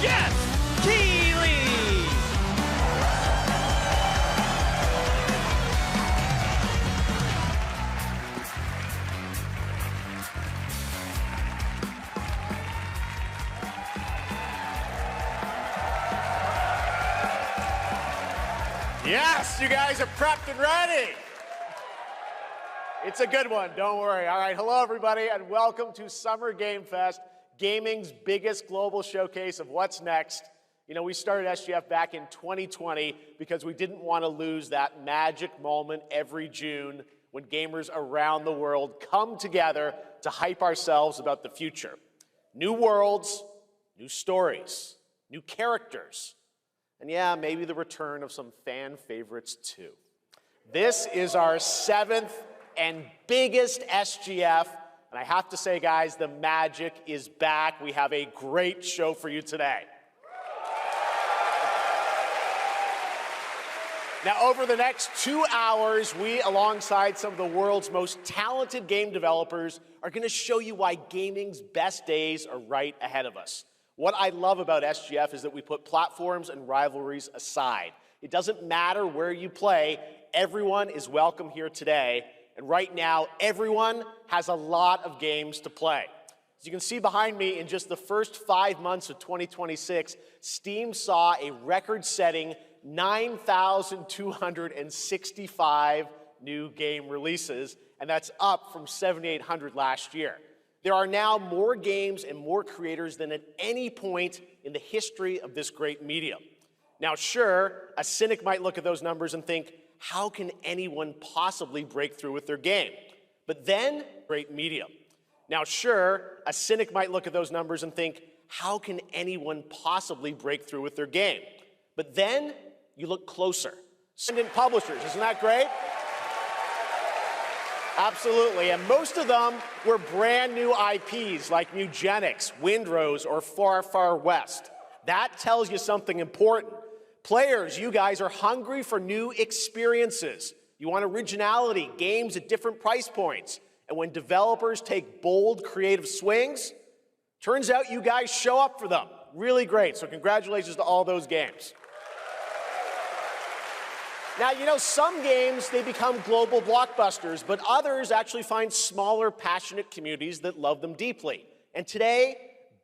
Jeff Keighley. Yes, you guys are prepped and ready. It's a good one, don't worry. All right, hello everybody, and welcome to Summer Game Fest, gaming's biggest global showcase of what's next. You know, we started SGF back in 2020 because we didn't want to lose that magic moment every June when gamers around the world come together to hype ourselves about the future. New worlds, new stories, new characters, and yeah, maybe the return of some fan favorites too. This is our 7th and biggest SGF, and I have to say, guys, the magic is back. We have a great show for you today. Now, over the next 2 hours, we, alongside some of the world's most talented game developers, are going to show you why gaming's best days are right ahead of us. What I love about SGF is that we put platforms and rivalries aside. It doesn't matter where you play, everyone is welcome here today. And right now, everyone has a lot of games to play. As you can see behind me, in just the first 5 months of 2026, Steam saw a record-setting 9,265 new game releases, and that's up from 7,800 last year. There are now more games and more creators than at any point in the history of this great medium. Now, sure, a cynic might look at those numbers and think, how can anyone possibly break through with their game? But then, great medium. Now, sure, a cynic might look at those numbers and think, how can anyone possibly break through with their game? But then, you look closer. Independent publishers, isn't that great? Absolutely, and most of them were brand new IPs like Nugenics, Windrose, or Far Far West. That tells you something important. Players, you guys are hungry for new experiences. You want originality, games at different price points. And when developers take bold, creative swings, turns out you guys show up for them. Really great, so congratulations to all those games. Now, you know, some games, they become global blockbusters, but others actually find smaller, passionate communities that love them deeply. And today,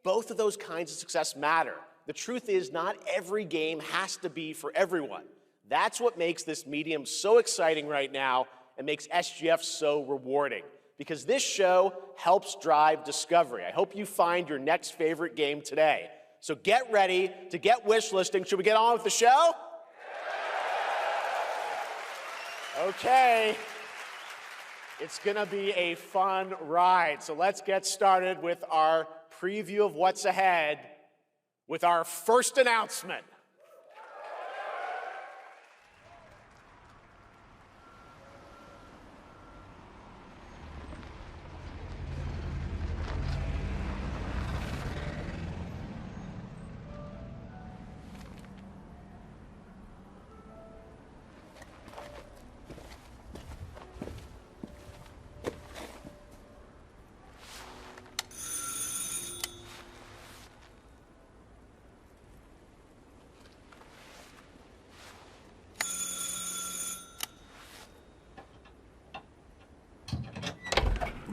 both of those kinds of success matter. The truth is, not every game has to be for everyone. That's what makes this medium so exciting right now and makes SGF so rewarding, because this show helps drive discovery. I hope you find your next favorite game today. So get ready to get wish listing. Should we get on with the show? Okay, it's gonna be a fun ride. So let's get started with our preview of what's ahead with our first announcement.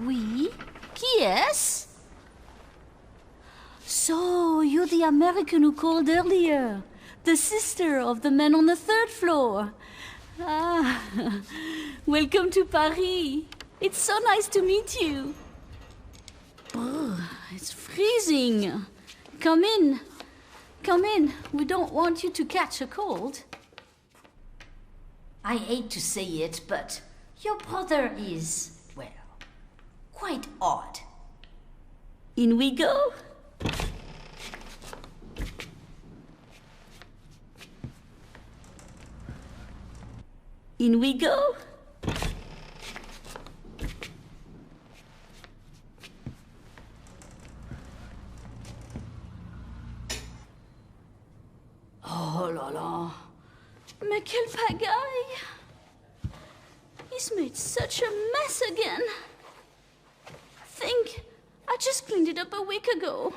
Oui? Qui est-ce? So, you're the American who called earlier. The sister of the man on the 3rd floor. Ah, welcome to Paris. It's so nice to meet you. Brr, it's freezing. Come in. Come in. We don't want you to catch a cold. I hate to say it, but your brother is, well, quite odd. In we go. In we go. Oh là là. Mais quelle pagaille. He's made such a mess again. Think, I just cleaned it up a week ago.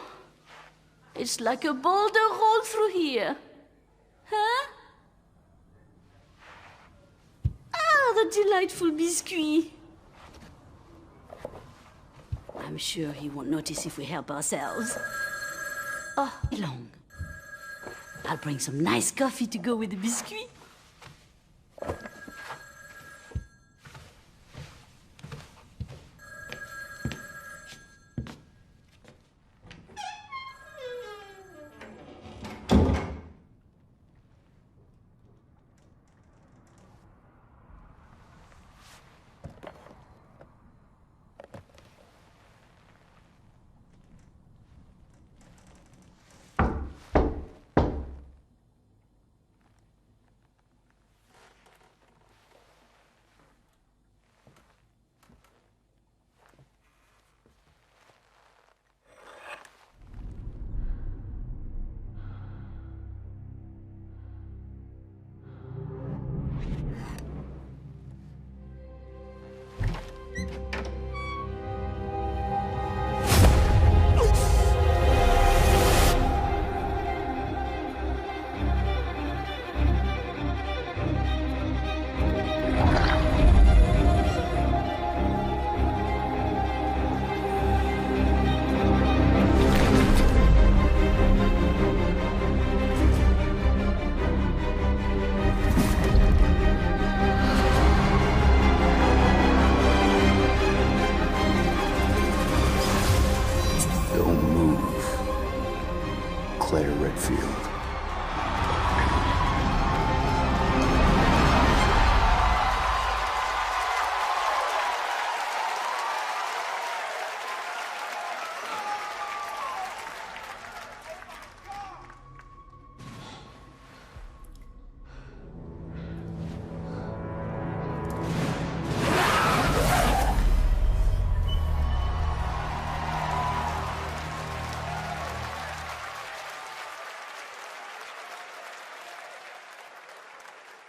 It's like a boulder rolled through here. Huh? Ah, the delightful biscuit. I'm sure he won't notice if we help ourselves. Oh, long. I'll bring some nice coffee to go with the biscuit.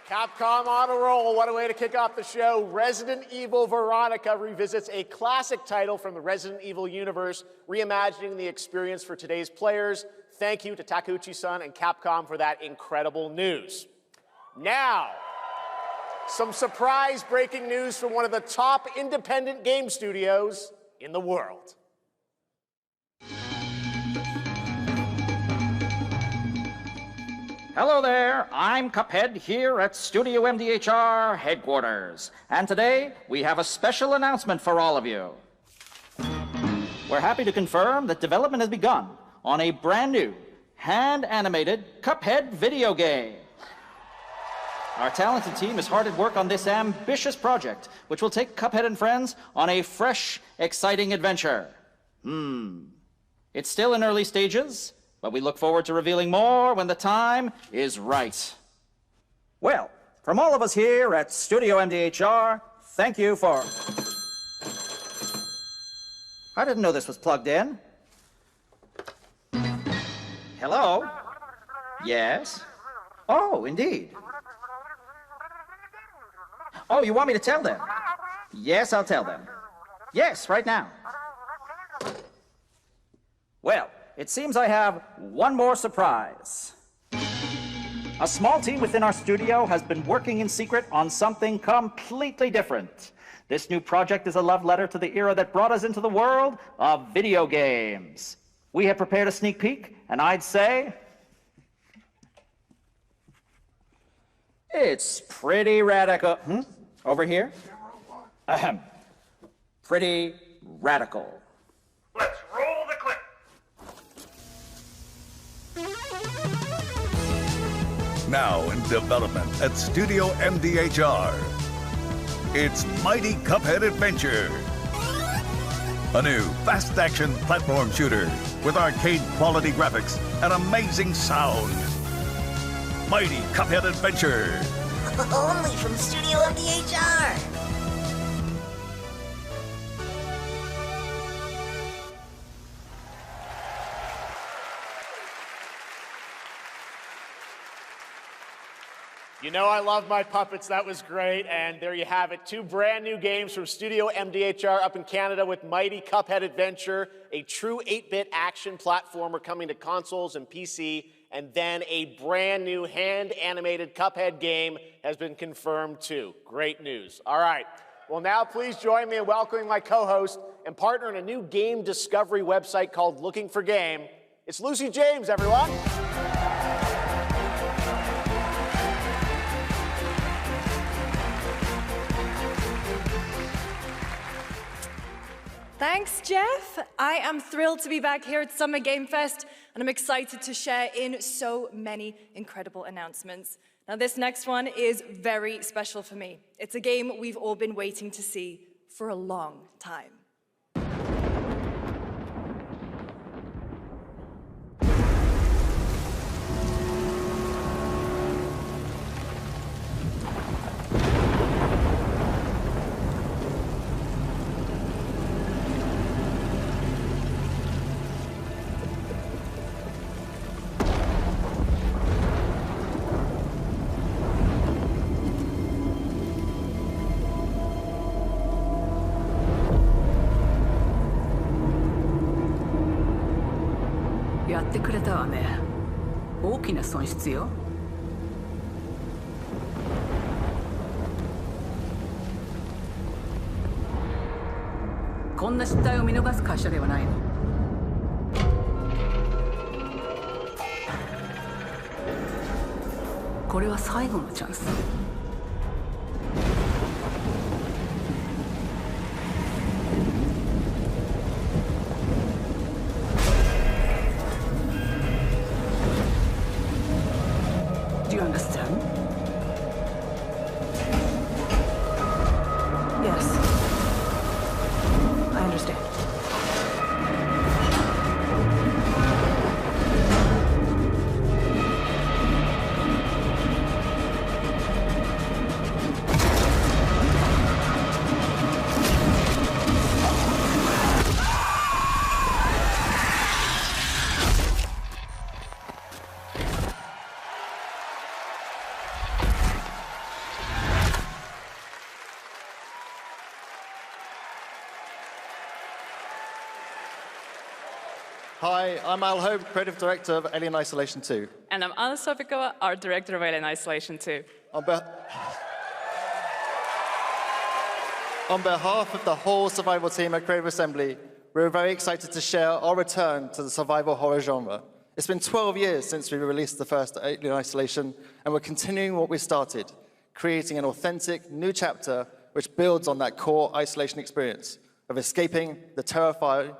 Capcom on a roll. What a way to kick off the show. Resident Evil Veronica revisits a classic title from the Resident Evil universe, reimagining the experience for today's players. Thank you to Takeuchi-san and Capcom for that incredible news. Now, some surprise breaking news from one of the top independent game studios in the world. Hello there, I'm Cuphead here at Studio MDHR headquarters. And today, we have a special announcement for all of you. We're happy to confirm that development has begun on a brand new, hand-animated Cuphead video game. Our talented team is hard at work on this ambitious project, which will take Cuphead and friends on a fresh, exciting adventure. It's still in early stages, but we look forward to revealing more when the time is right. Well, from all of us here at Studio MDHR, thank you for... I didn't know this was plugged in. Hello? Yes? Oh, indeed. Oh, you want me to tell them? Yes, I'll tell them. Yes, right now. Well, it seems I have one more surprise. A small team within our studio has been working in secret on something completely different. This new project is a love letter to the era that brought us into the world of video games. We have prepared a sneak peek, and I'd say it's pretty radical. Over here? Ahem. Pretty radical. Let's roll the clip. Now in development at Studio MDHR. It's Mighty Cuphead Adventure. A new fast-action platform shooter with arcade-quality graphics and amazing sound. Mighty Cuphead Adventure. Only from Studio MDHR. You know I love my puppets. That was great. And there you have it. 2 brand new games from Studio MDHR up in Canada with Mighty Cuphead Adventure, a true 8-bit action platformer coming to consoles and PC, and then a brand new hand-animated Cuphead game has been confirmed too. Great news. All right. Well, now please join me in welcoming my co-host and partner in a new game discovery website called Looking for Game. It's Lucy James, everyone. Thanks, Jeff. I am thrilled to be back here at Summer Game Fest, and I'm excited to share in so many incredible announcements. Now, this next one is very special for me. It's a game we've all been waiting to see for a long time. Do you understand? Yes. I understand. Hi, I'm Al Hope, Creative Director of Alien Isolation 2. And I'm Anna Sovikova, Art Director of Alien Isolation 2. On behalf of the whole survival team at Creative Assembly, we're very excited to share our return to the survival horror genre. It's been 12 years since we released the first Alien Isolation, and we're continuing what we started, creating an authentic new chapter which builds on that core isolation experience of escaping the terrifying,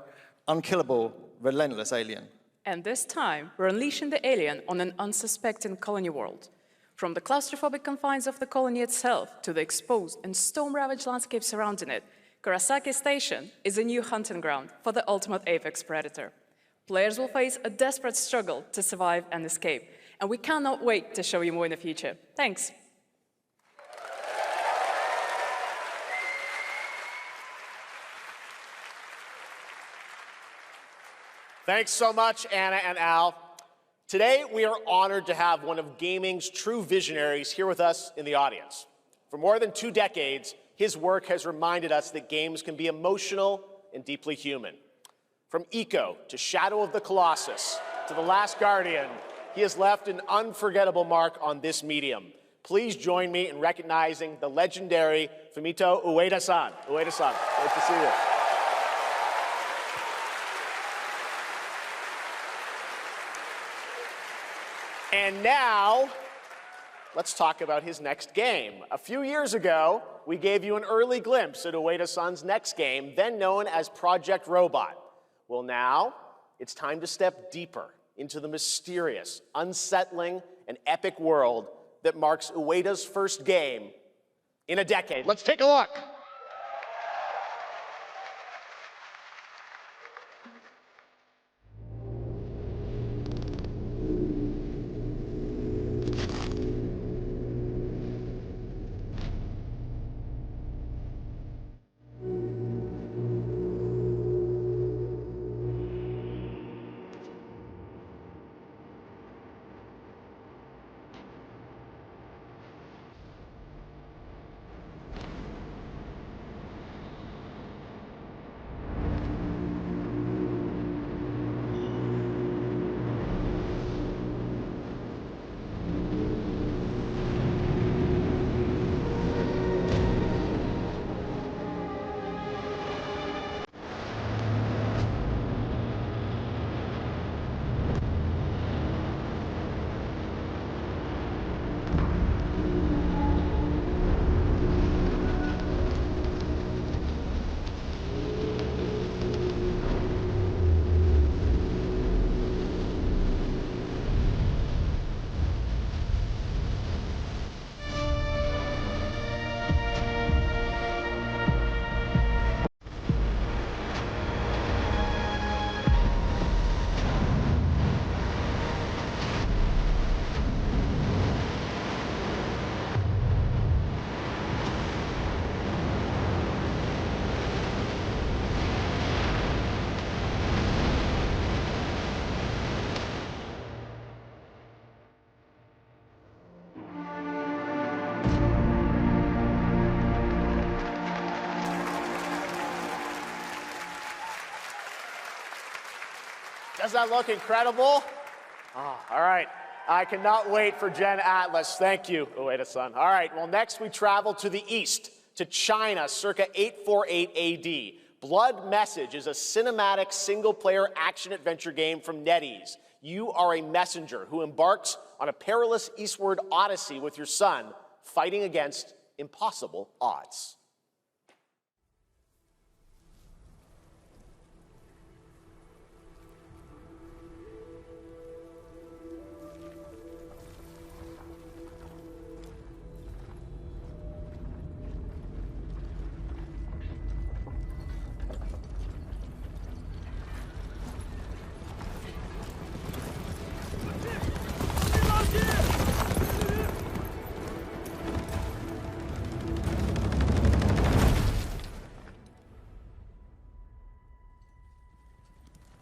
unkillable, relentless alien. And this time, we're unleashing the alien on an unsuspecting colony world. From the claustrophobic confines of the colony itself to the exposed and storm-ravaged landscape surrounding it, Kurosaki Station is a new hunting ground for the ultimate apex predator. Players will face a desperate struggle to survive and escape, and we cannot wait to show you more in the future. Thanks. Thanks so much, Anna and Al. Today, we are honored to have one of gaming's true visionaries here with us in the audience. For more than 2 decades, his work has reminded us that games can be emotional and deeply human. From Eco to Shadow of the Colossus to The Last Guardian, he has left an unforgettable mark on this medium. Please join me in recognizing the legendary Fumito Ueda-san. Ueda-san, great to see you. And now, let's talk about his next game. A few years ago, we gave you an early glimpse at Ueda-san's next game, then known as Project Robot. Well, now, it's time to step deeper into the mysterious, unsettling, and epic world that marks Ueda's first game in a decade. Let's take a look. Does that look incredible? Oh, all right. I cannot wait for Gen Atlas. Thank you, Ueda-san. All right, well, next we travel to the east, to China, circa 848 AD. Blood Message is a cinematic single-player action-adventure game from NetEase. You are a messenger who embarks on a perilous eastward odyssey with your son, fighting against impossible odds.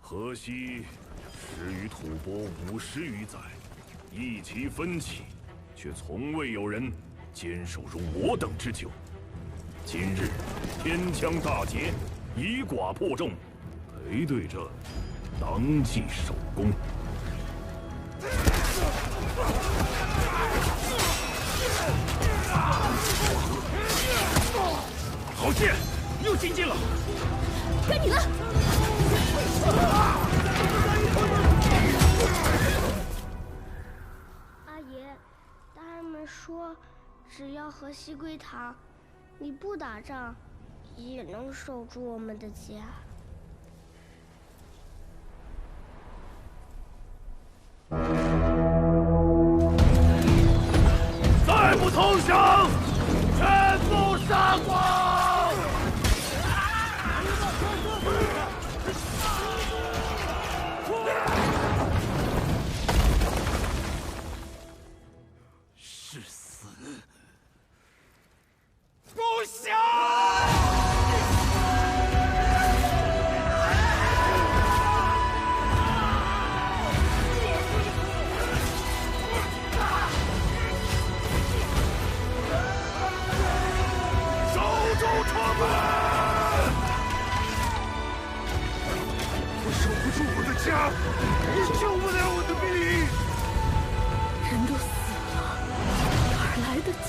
河西始于吐蕃50余载，一齐分起，却从未有人坚守如我等之久。今日天枪大捷，以寡破众，陪对着当即首功。好剑，又进进了，该你了。阿爷，大人们说，只要河西归唐，你不打仗，也能守住我们的家。再不投降，全部杀光！是死不行！守住城门！我守不住我的家，我救不了我的兵。人都死了，哪儿来的家？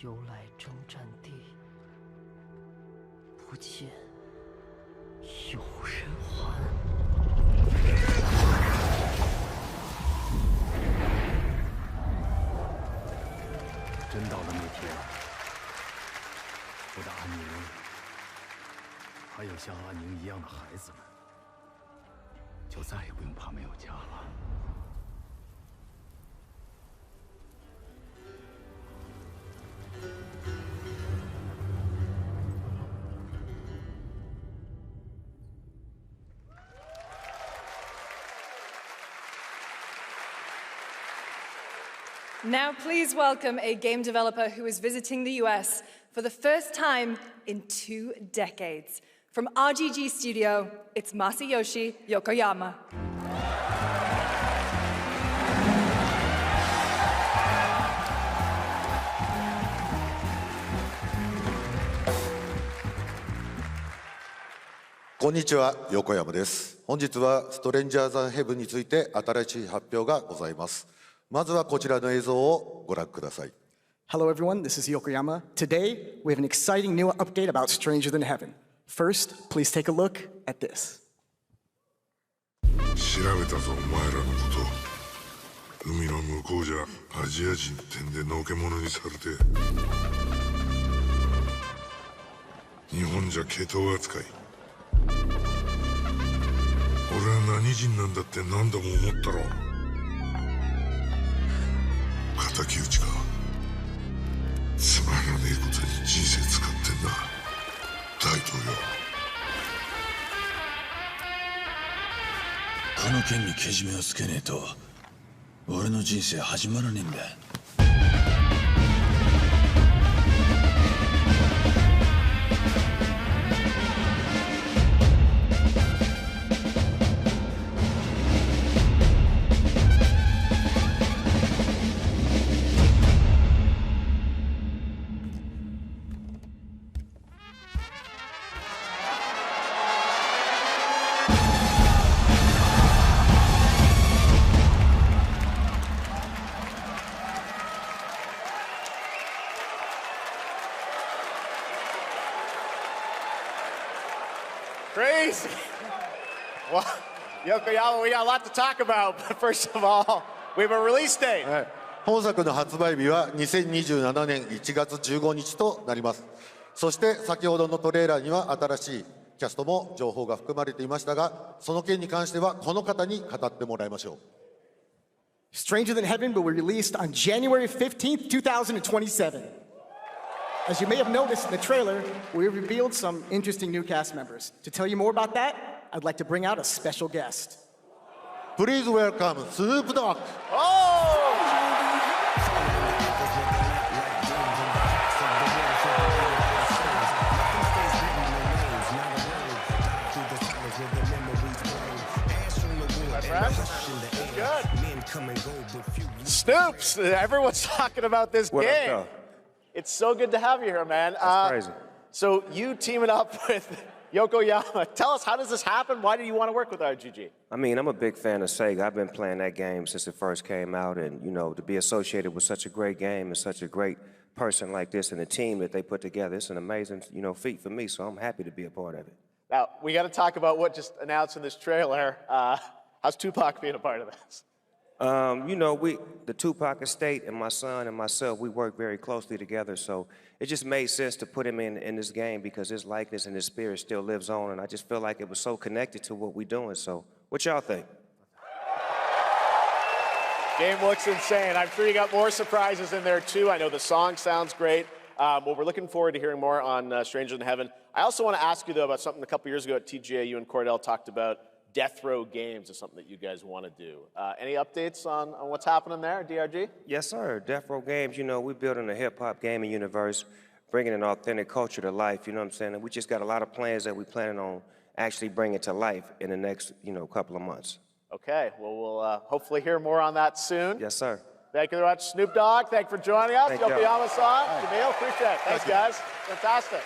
由来征战地，不见有人还。真到了那天，我的安宁，还有像安宁一样的孩子们，就再也不用怕没有家了。Now please welcome a game developer who is visiting the US for the first time in 2 decades. From RGG Studio, it's Masayoshi Yokoyama. こんにちは、横山です。本日はストレンジャーズ・ヘブンについて新しい発表がございます。まずはこちらの映像をご覧ください。Hello everyone, this is Yokoyama. Today, we have an exciting new update about Stranger Than Heaven. First, please take a look at this. 調べたぞ、お前らのこと。海の向こうじゃアジア人ってんでのけ者にされて、日本じゃ毛頭扱い。俺は何人なんだって何度も思ったろ。敵討ちか。つまらねえことに人生使ってんだ、大統領。この件にけじめをつけねえと俺の人生始まらねえんだ。Crazy. Well, Yokoyama, we got a lot to talk about, but first of all, we have a release date. 本作の発売日は2027年1月15日となります。そして先ほどのトレーラーには新しいキャストも情報が含まれていましたが、その件に関してはこの方に語ってもらいましょう。Stranger Than Heaven will be released on January 15th, 2027. As you may have noticed in the trailer, we revealed some interesting new cast members. To tell you more about that, I'd like to bring out a special guest. Please welcome Snoop Dogg. Snoops, everyone's talking about this game. It's so good to have you here, man. That's crazy. So you teaming up with Yokoyama. Tell us, how does this happen? Why do you want to work with RGG? I mean, I'm a big fan of Sega. I've been playing that game since it first came out, and you know, to be associated with such a great game and such a great person like this and the team that they put together, it's an amazing, you know, feat for me. So I'm happy to be a part of it. Now we got to talk about what just announced in this trailer. How's Tupac being a part of this? You know, the Tupac estate and my son and myself, we work very closely together, so it just made sense to put him in this game because his likeness and his spirit still lives on, and I just feel like it was so connected to what we're doing. So what y'all think? Game looks insane. I'm sure you got more surprises in there too. I know the song sounds great. Well, we're looking forward to hearing more on Stranger Than Heaven. I also want to ask you, though, about something a couple years ago at TGA, you and Cordell talked about. Death Row Games is something that you guys want to do. Any updates on what's happening there, DRG? Yes, sir. Death Row Games, you know, we're building a hip-hop gaming universe, bringing an authentic culture to life, you know what I'm saying? And we just got a lot of plans that we're planning on actually bringing to life in the next, you know, couple of months. Okay, well, we'll hopefully hear more on that soon. Yes, sir. Thank you very much, Snoop Dogg. Thank you for joining us. Yokoyama-san, Jamil, appreciate it. Thanks, guys. Fantastic.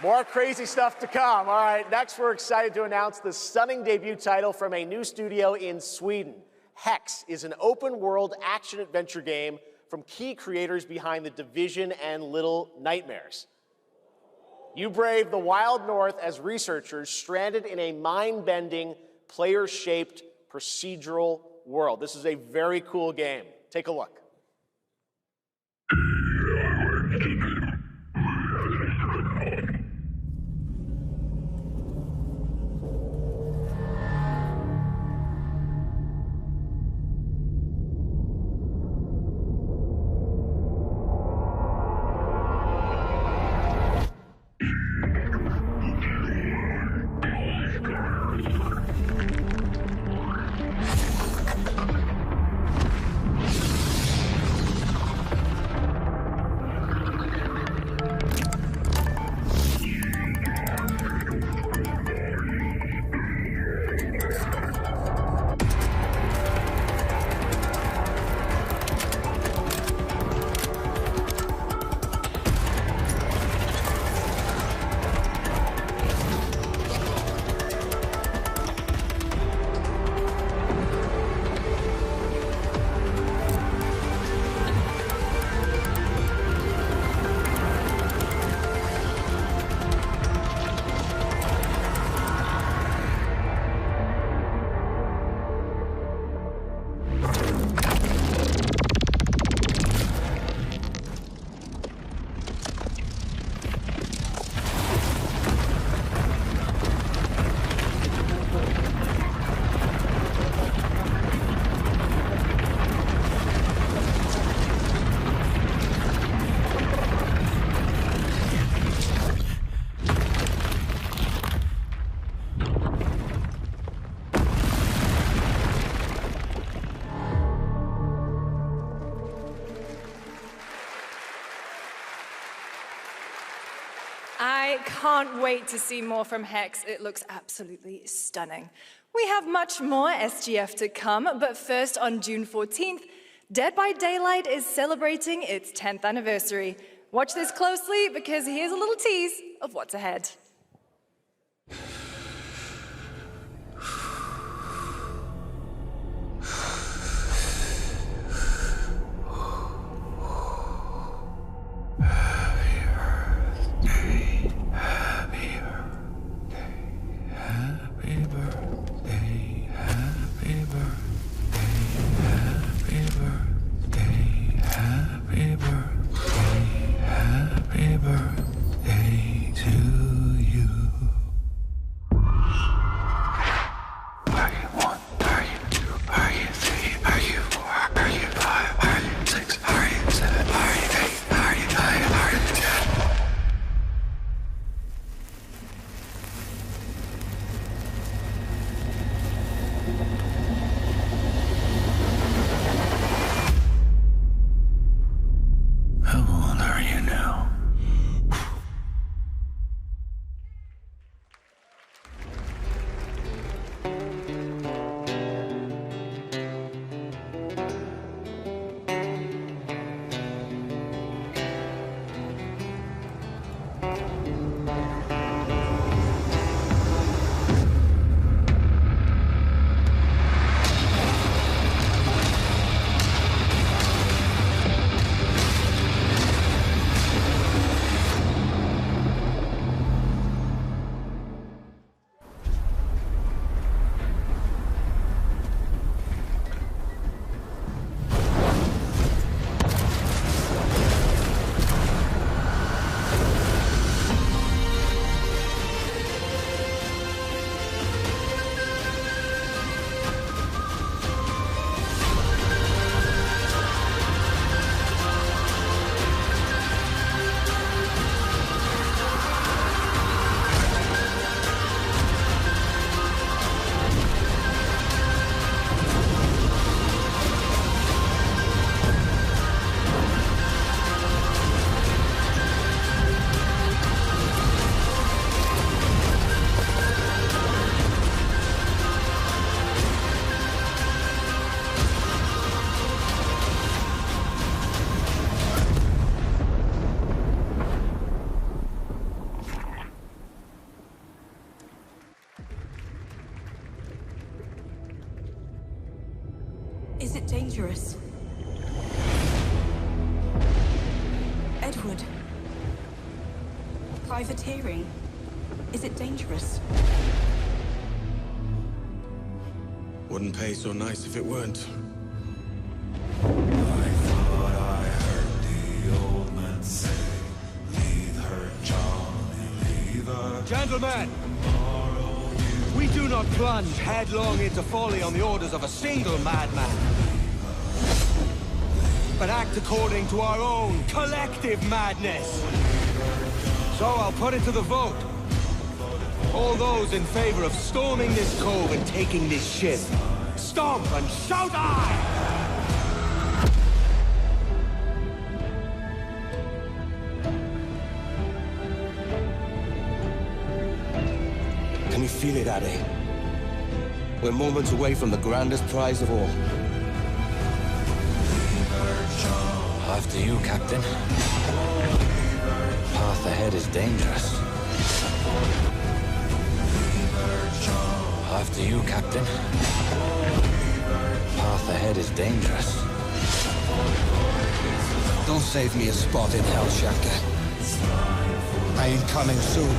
More crazy stuff to come. All right, next we're excited to announce the stunning debut title from a new studio in Sweden. Hex is an open-world action-adventure game from key creators behind The Division and Little Nightmares. You brave the wild north as researchers stranded in a mind-bending, player-shaped procedural world. This is a very cool game. Take a look. I can't wait to see more from Hex. It looks absolutely stunning. We have much more SGF to come, but first on June 14th, Dead by Daylight is celebrating its 10th anniversary. Watch this closely because here's a little tease of what's ahead. Have you heard Is it dangerous? Edward. Privateering. Is it dangerous? Wouldn't pay so nice if it weren't. Gentlemen, we do not plunge headlong into folly on the orders of a single madman, but act according to our own collective madness. So I'll put it to the vote. All those in favor of storming this cove and taking this ship, stomp and shout aye! Can you feel it, Addy? We're moments away from the grandest prize of all. After you, Captain. Path ahead is dangerous. After you, Captain. Path ahead is dangerous. Don't save me a spot in hell, Shaka. I ain't coming soon.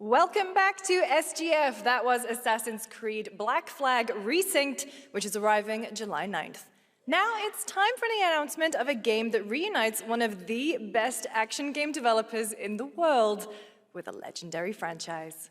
Welcome back to SGF. That was Assassin's Creed Black Flag Resynced, which is arriving July 9th. Now it's time for the announcement of a game that reunites one of the best action game developers in the world with a legendary franchise.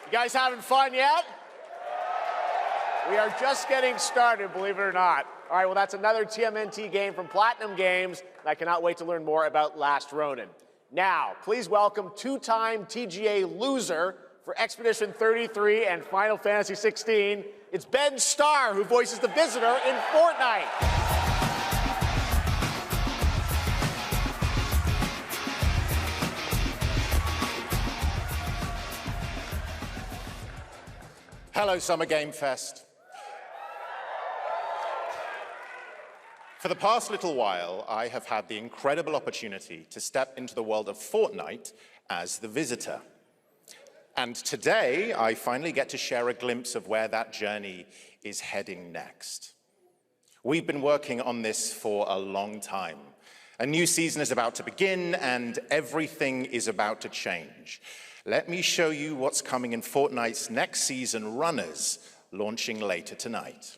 You guys having fun yet? We are just getting started, believe it or not. All right, well, that's another TMNT game from Platinum Games, and I cannot wait to learn more about Last Ronin. Now, please welcome two-time TGA loser for Expedition 33 and Final Fantasy 16. It's Ben Starr, who voices the Visitor in Fortnite. Hello, Summer Game Fest. For the past little while, I have had the incredible opportunity to step into the world of Fortnite as the Visitor. And today, I finally get to share a glimpse of where that journey is heading next. We've been working on this for a long time. A new season is about to begin, and everything is about to change. Let me show you what's coming in Fortnite's next season, Runners, launching later tonight.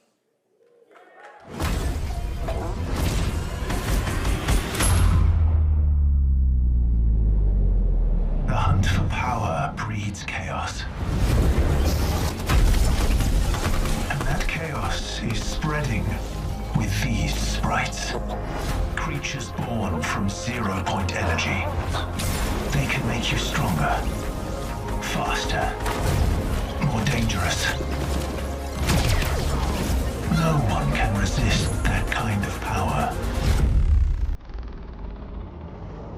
The hunt for power breeds chaos. And that chaos is spreading with these sprites. Creatures born from 0-point energy. They can make you stronger. Faster, more dangerous. No one can resist that kind of power.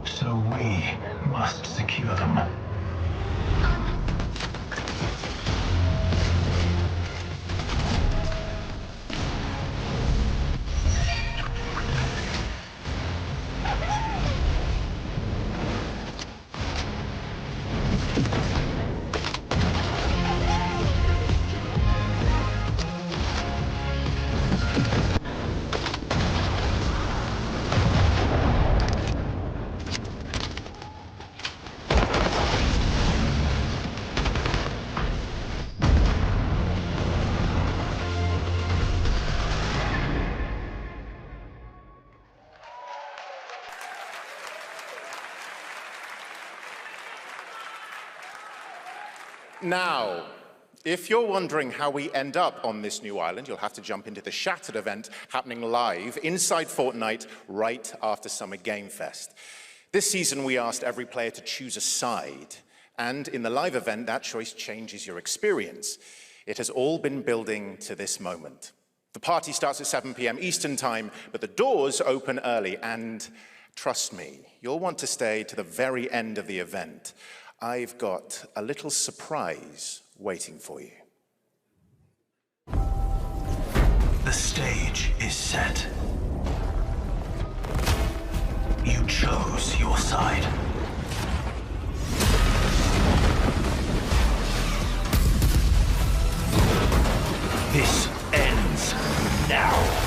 So we must secure them. Now, if you're wondering how we end up on this new island, you'll have to jump into the Shattered event happening live inside Fortnite right after Summer Game Fest. This season, we asked every player to choose a side, and in the live event, that choice changes your experience. It has all been building to this moment. The party starts at 7 p.m. Eastern Time, but the doors open early, and trust me, you'll want to stay to the very end of the event. I've got a little surprise waiting for you. The stage is set. You chose your side. This ends now.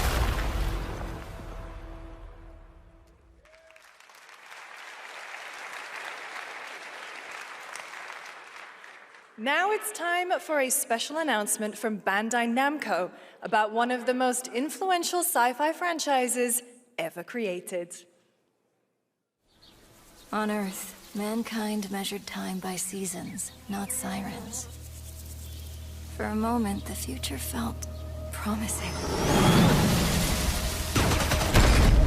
Now it's time for a special announcement from Bandai Namco about one of the most influential sci-fi franchises ever created. On Earth, mankind measured time by seasons, not sirens. For a moment, the future felt promising.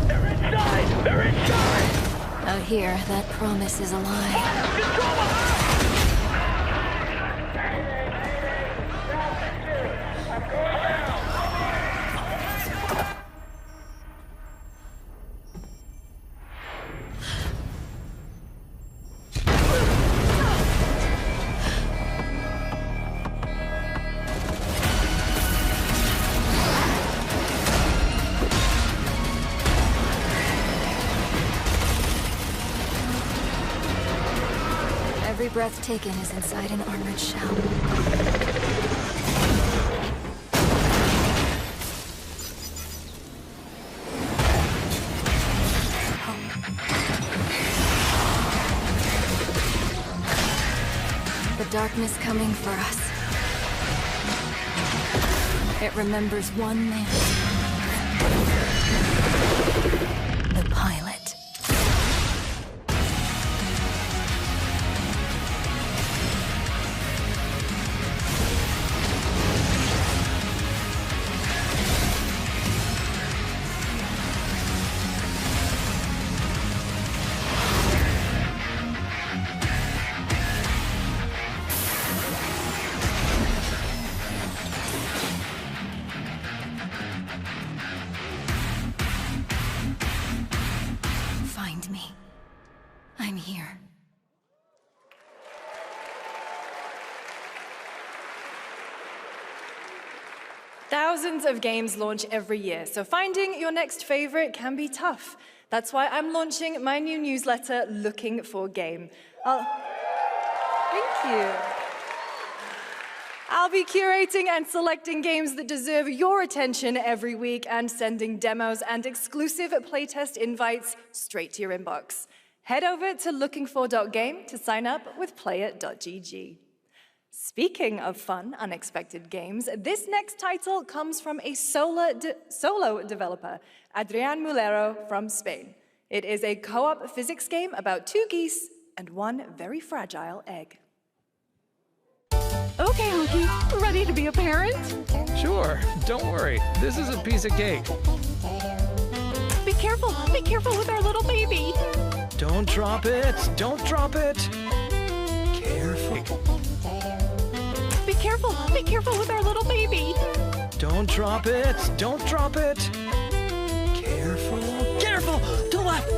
They're inside! They're inside! Out here, that promise is a lie. Every breath taken is inside an armored shell. The darkness coming for us. It remembers one man. The pilot. Find me. I'm here. Thousands of games launch every year, so finding your next favorite can be tough. That's why I'm launching my new newsletter, Looking for Game. Thank you. I'll be curating and selecting games that deserve your attention every week and sending demos and exclusive playtest invites straight to your inbox. Head over to lookingfor.game to sign up with player.gg. Speaking of fun, unexpected games, this next title comes from a solo developer, Adrián Mulero from Spain. It is a co-op physics game about two geese and one very fragile egg. Okay, Honky, ready to be a parent? Sure, don't worry. This is a piece of cake. Be careful with our little baby. Don't drop it, don't drop it. Careful. Be careful with our little baby. Don't drop it, don't drop it. Careful. Careful, to left,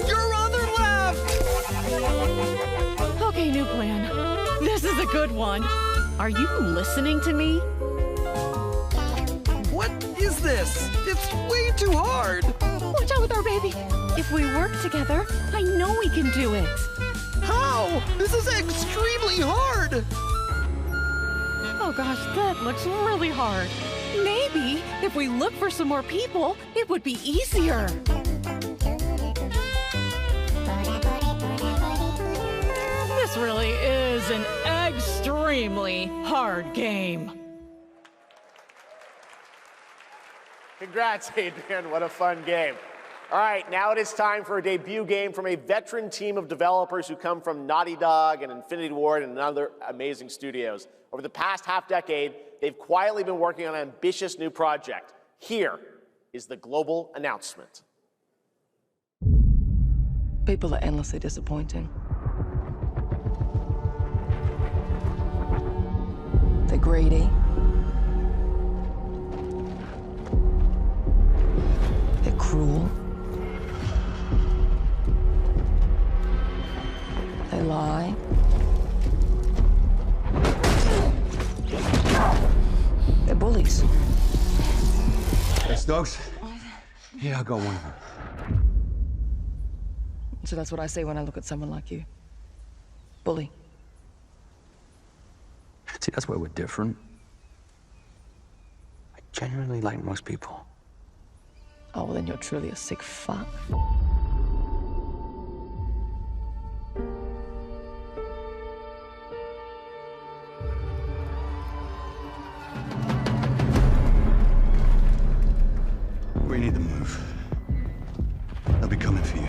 your other left. Okay, new plan. This is a good one. Are you listening to me? What is this? It's way too hard. Watch out with our baby. If we work together, I know we can do it. How? This is extremely hard. Oh gosh, that looks really hard. Maybe if we look for some more people, it would be easier. This really is an extremely hard game. Congrats, Adrian. What a fun game. All right, now it is time for a debut game from a veteran team of developers who come from Naughty Dog and Infinity Ward and other amazing studios. Over the past half-decade, they've quietly been working on an ambitious new project. Here is the global announcement. People are endlessly disappointing. They're greedy. They're cruel. They lie. They're bullies. Hey, Stokes? Yeah, I got one of them. So that's what I say when I look at someone like you. Bully. See, that's where we're different. I genuinely like most people. Oh, well, then you're truly a sick fuck. We need to move. They'll be coming for you.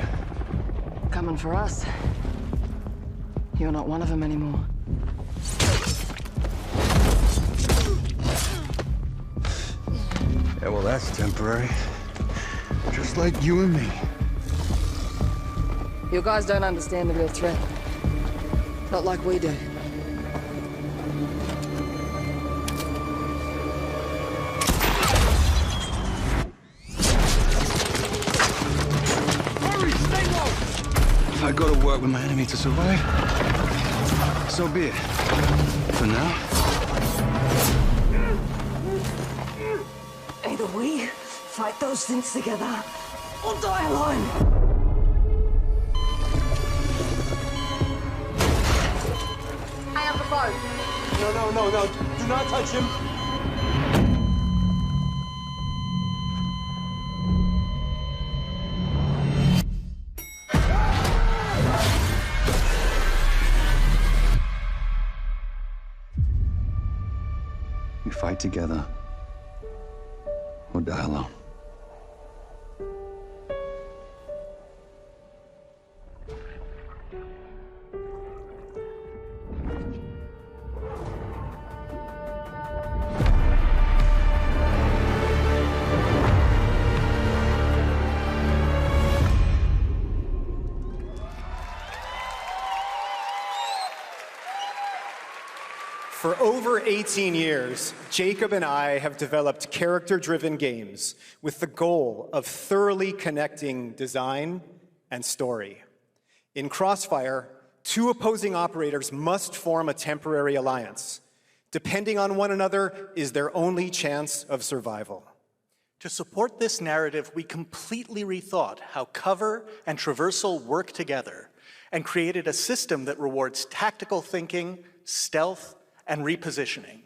Coming for us. You're not one of them anymore. Yeah, well, that's temporary. Just like you and me. You guys don't understand the real threat. Not like we do. Hurry, stay low! If I go to work with my enemy to survive, so be it. For now. Either we fight those things together, or die alone. Hang up the phone. No. Do not touch him. We fight together. Or die alone. For over 18 years, Jacob and I have developed character-driven games with the goal of thoroughly connecting design and story. In Crossfire, two opposing operators must form a temporary alliance. Depending on one another is their only chance of survival. To support this narrative, we completely rethought how cover and traversal work together and created a system that rewards tactical thinking, stealth, and repositioning.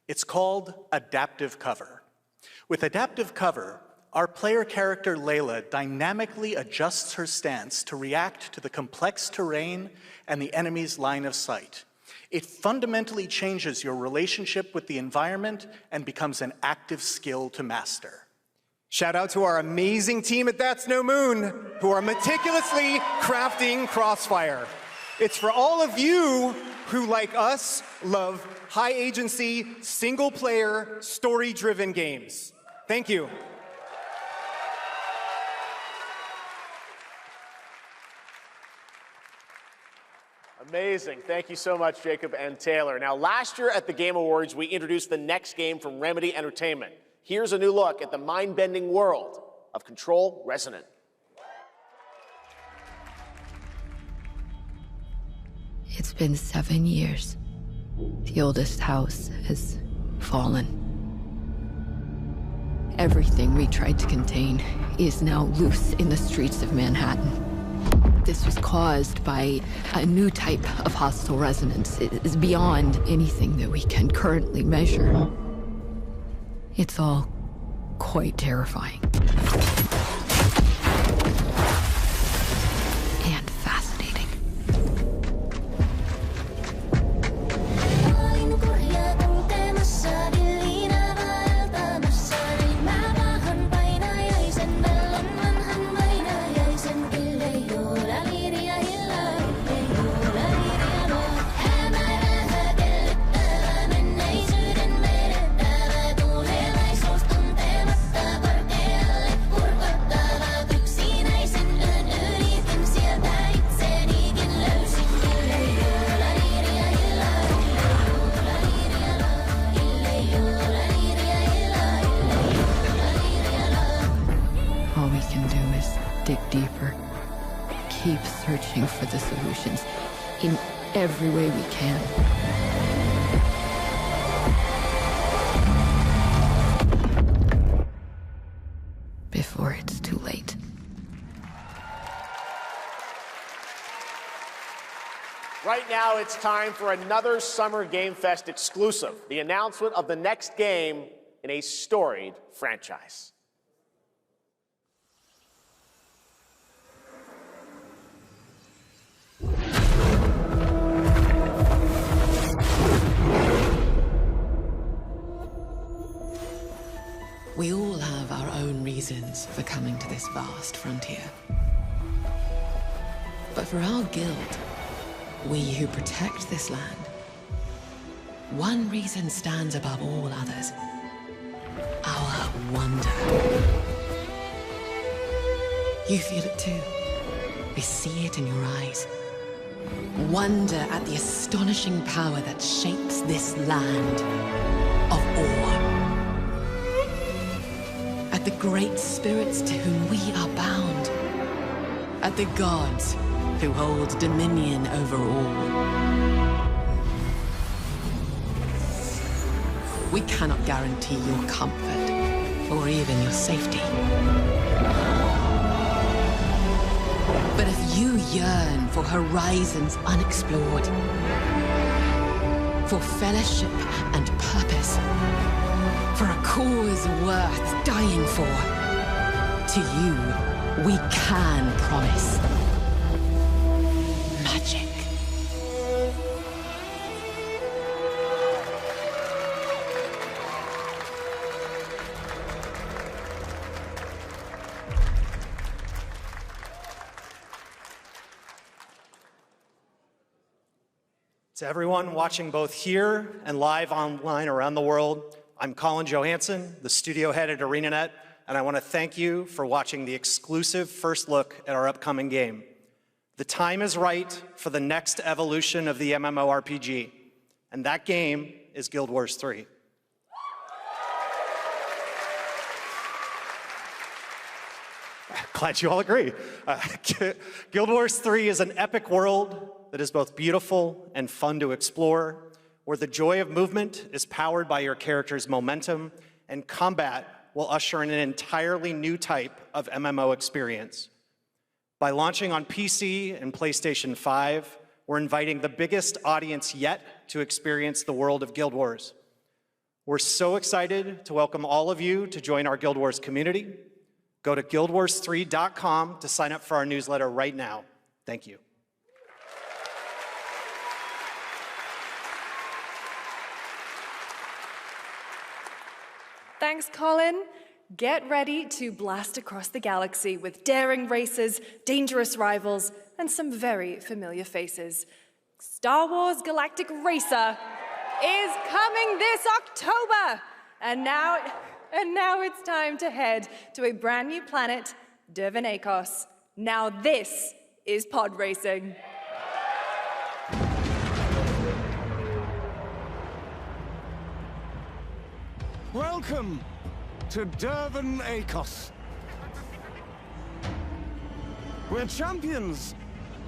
It's called adaptive cover. With adaptive cover, our player character Layla dynamically adjusts her stance to react to the complex terrain and the enemy's line of sight. It fundamentally changes your relationship with the environment and becomes an active skill to master. Shout out to our amazing team at That's No Moon, who are meticulously crafting Crossfire. It's for all of you who, like us, love high-agency, single-player, story-driven games. Thank you. Amazing. Thank you so much, Jacob and Taylor. Now, last year at the Game Awards, we introduced the next game from Remedy Entertainment. Here's a new look at the mind-bending world of Control Resonant. It's been 7 years. The oldest house has fallen. Everything we tried to contain is now loose in the streets of Manhattan. This was caused by a new type of hostile resonance. It is beyond anything that we can currently measure. It's all quite terrifying. And fascinating. keep searching for the solutions in every way we can. Before it's too late. Right now, it's time for another Summer Game Fest exclusive, the announcement of the next game in a storied franchise. We all have our own reasons for coming to this vast frontier. But for our guild, we who protect this land, one reason stands above all others. Our wonder. You feel it too. We see it in your eyes. Wonder at the astonishing power that shapes this land of awe. At the great spirits to whom we are bound. At the gods who hold dominion over all. We cannot guarantee your comfort, or even your safety. But if you yearn for horizons unexplored, for fellowship and purpose, for a cause worth dying for, to you, we can promise magic. To everyone watching both here and live online around the world, I'm Colin Johansson, the studio head at ArenaNet, and I want to thank you for watching the exclusive first look at our upcoming game. The time is right for the next evolution of the MMORPG, and that game is Guild Wars 3. Glad you all agree. Guild Wars 3 is an epic world that is both beautiful and fun to explore, where the joy of movement is powered by your character's momentum, and combat will usher in an entirely new type of MMO experience. By launching on PC and PlayStation 5, we're inviting the biggest audience yet to experience the world of Guild Wars. We're so excited to welcome all of you to join our Guild Wars community. Go to guildwars3.com to sign up for our newsletter right now. Thank you. Thanks, Colin. Get ready to blast across the galaxy with daring races, dangerous rivals, and some very familiar faces. Star Wars Galactic Racer is coming this October! And now it's time to head to a brand new planet, Durvan-Akos. Now this is pod racing. Welcome to Durvan-Akos, where champions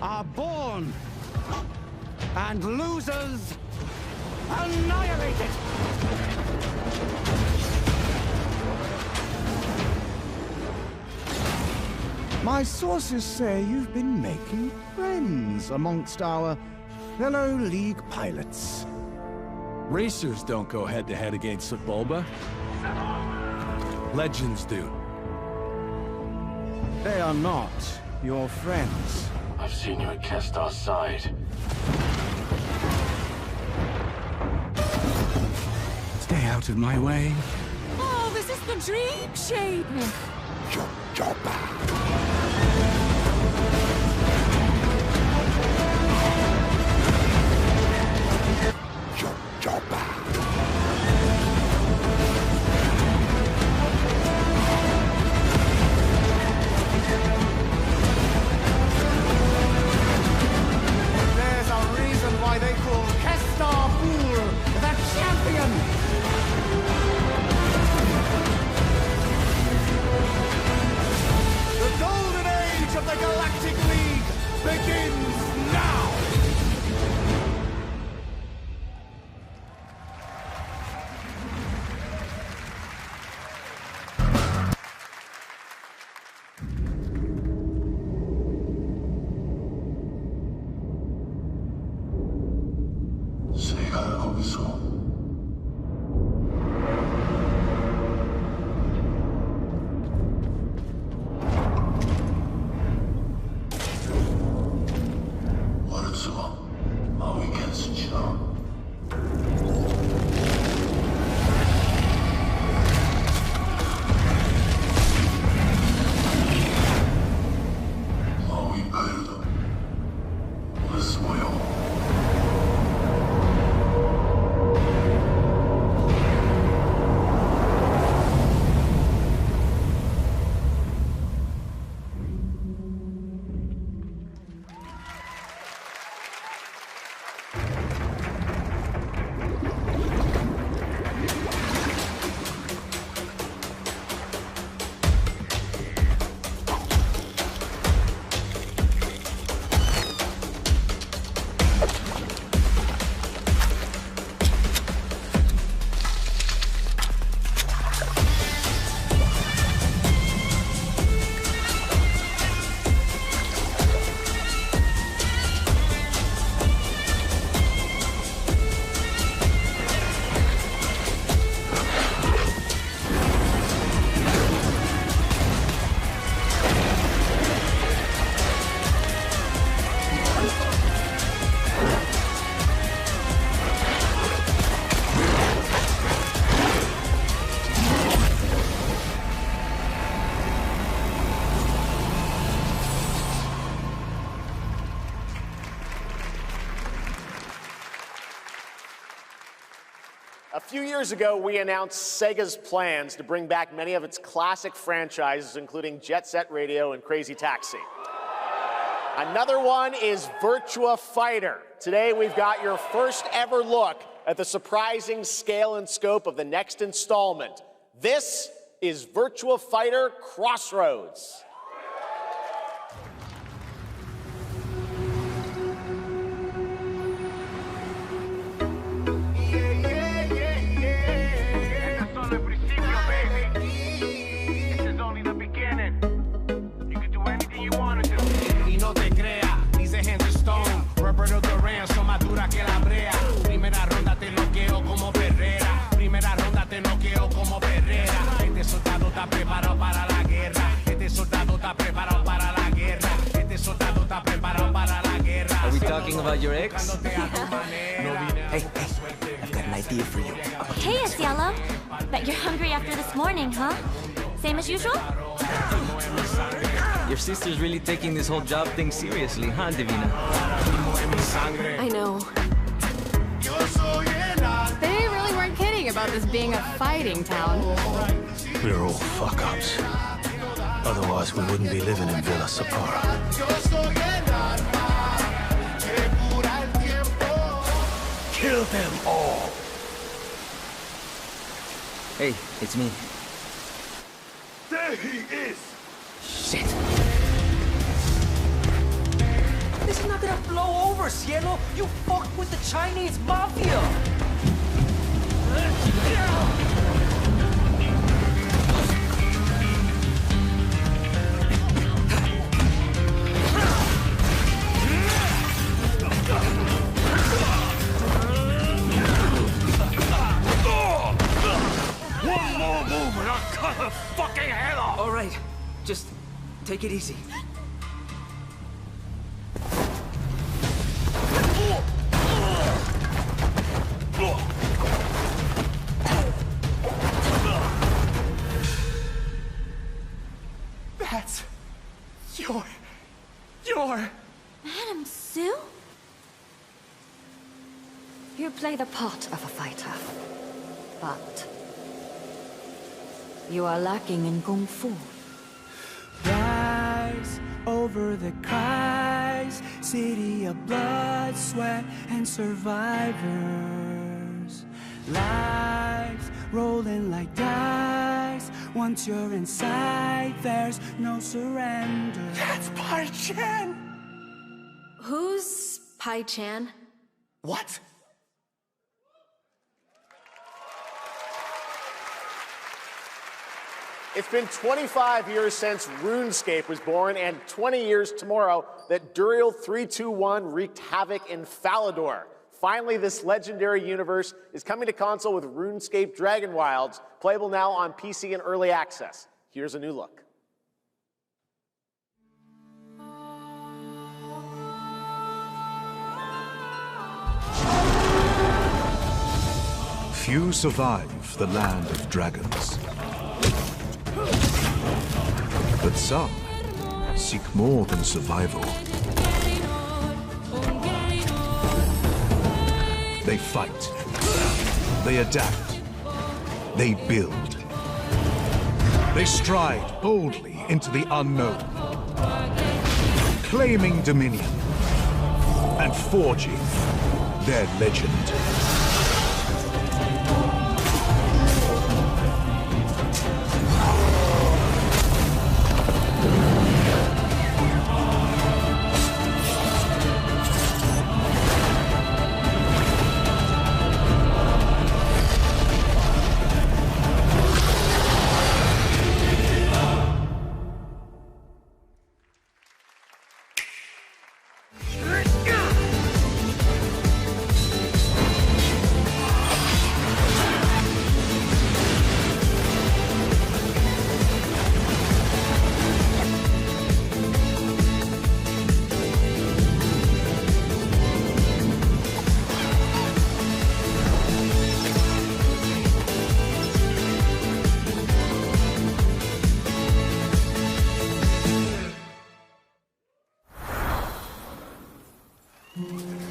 are born and losers annihilated. My sources say you've been making friends amongst our fellow League pilots. Racers don't go head-to-head against Sebulba. Legends do. They are not your friends. I've seen you at Kestar's side. Stay out of my way. Oh, this is the dream shape! There's a reason why they call Kestar Fool the champion! The golden age of the Galactic League! A few years ago, we announced Sega's plans to bring back many of its classic franchises, including Jet Set Radio and Crazy Taxi. Another one is Virtua Fighter. Today, we've got your first ever look at the surprising scale and scope of the next installment. This is Virtua Fighter Crossroads. Are we talking about your ex? Hey, I've got an idea for you. Hey, it's Yellow. Bet you're hungry after this morning, huh? Same as usual? Your sister's really taking this whole job thing seriously, huh, Divina? I know. They really weren't kidding about this being a fighting town. We're all fuck-ups. Otherwise, we wouldn't be living in Villa Sapara. Kill them all! Hey, it's me. There he is! Shit. This is not gonna blow over, Cielo! You fucked with the Chinese mafia! One more move and I'll cut her fucking head off! All right, just take it easy. That's your... Madam Sue? You play the part of a fighter, but you are lacking in kung fu. Rise over the cries, city of blood, sweat, and survivors. Lives rolling like dice. Once you're inside, there's no surrender. That's Pai Chan! Who's Pai Chan? What? It's been 25 years since RuneScape was born, and 20 years tomorrow that Duriel 321 wreaked havoc in Falador. Finally, this legendary universe is coming to console with RuneScape Dragon Wilds, playable now on PC in early access. Here's a new look. Few survive the land of dragons. But some seek more than survival. They fight. They adapt. They build. They stride boldly into the unknown, claiming dominion and forging their legend.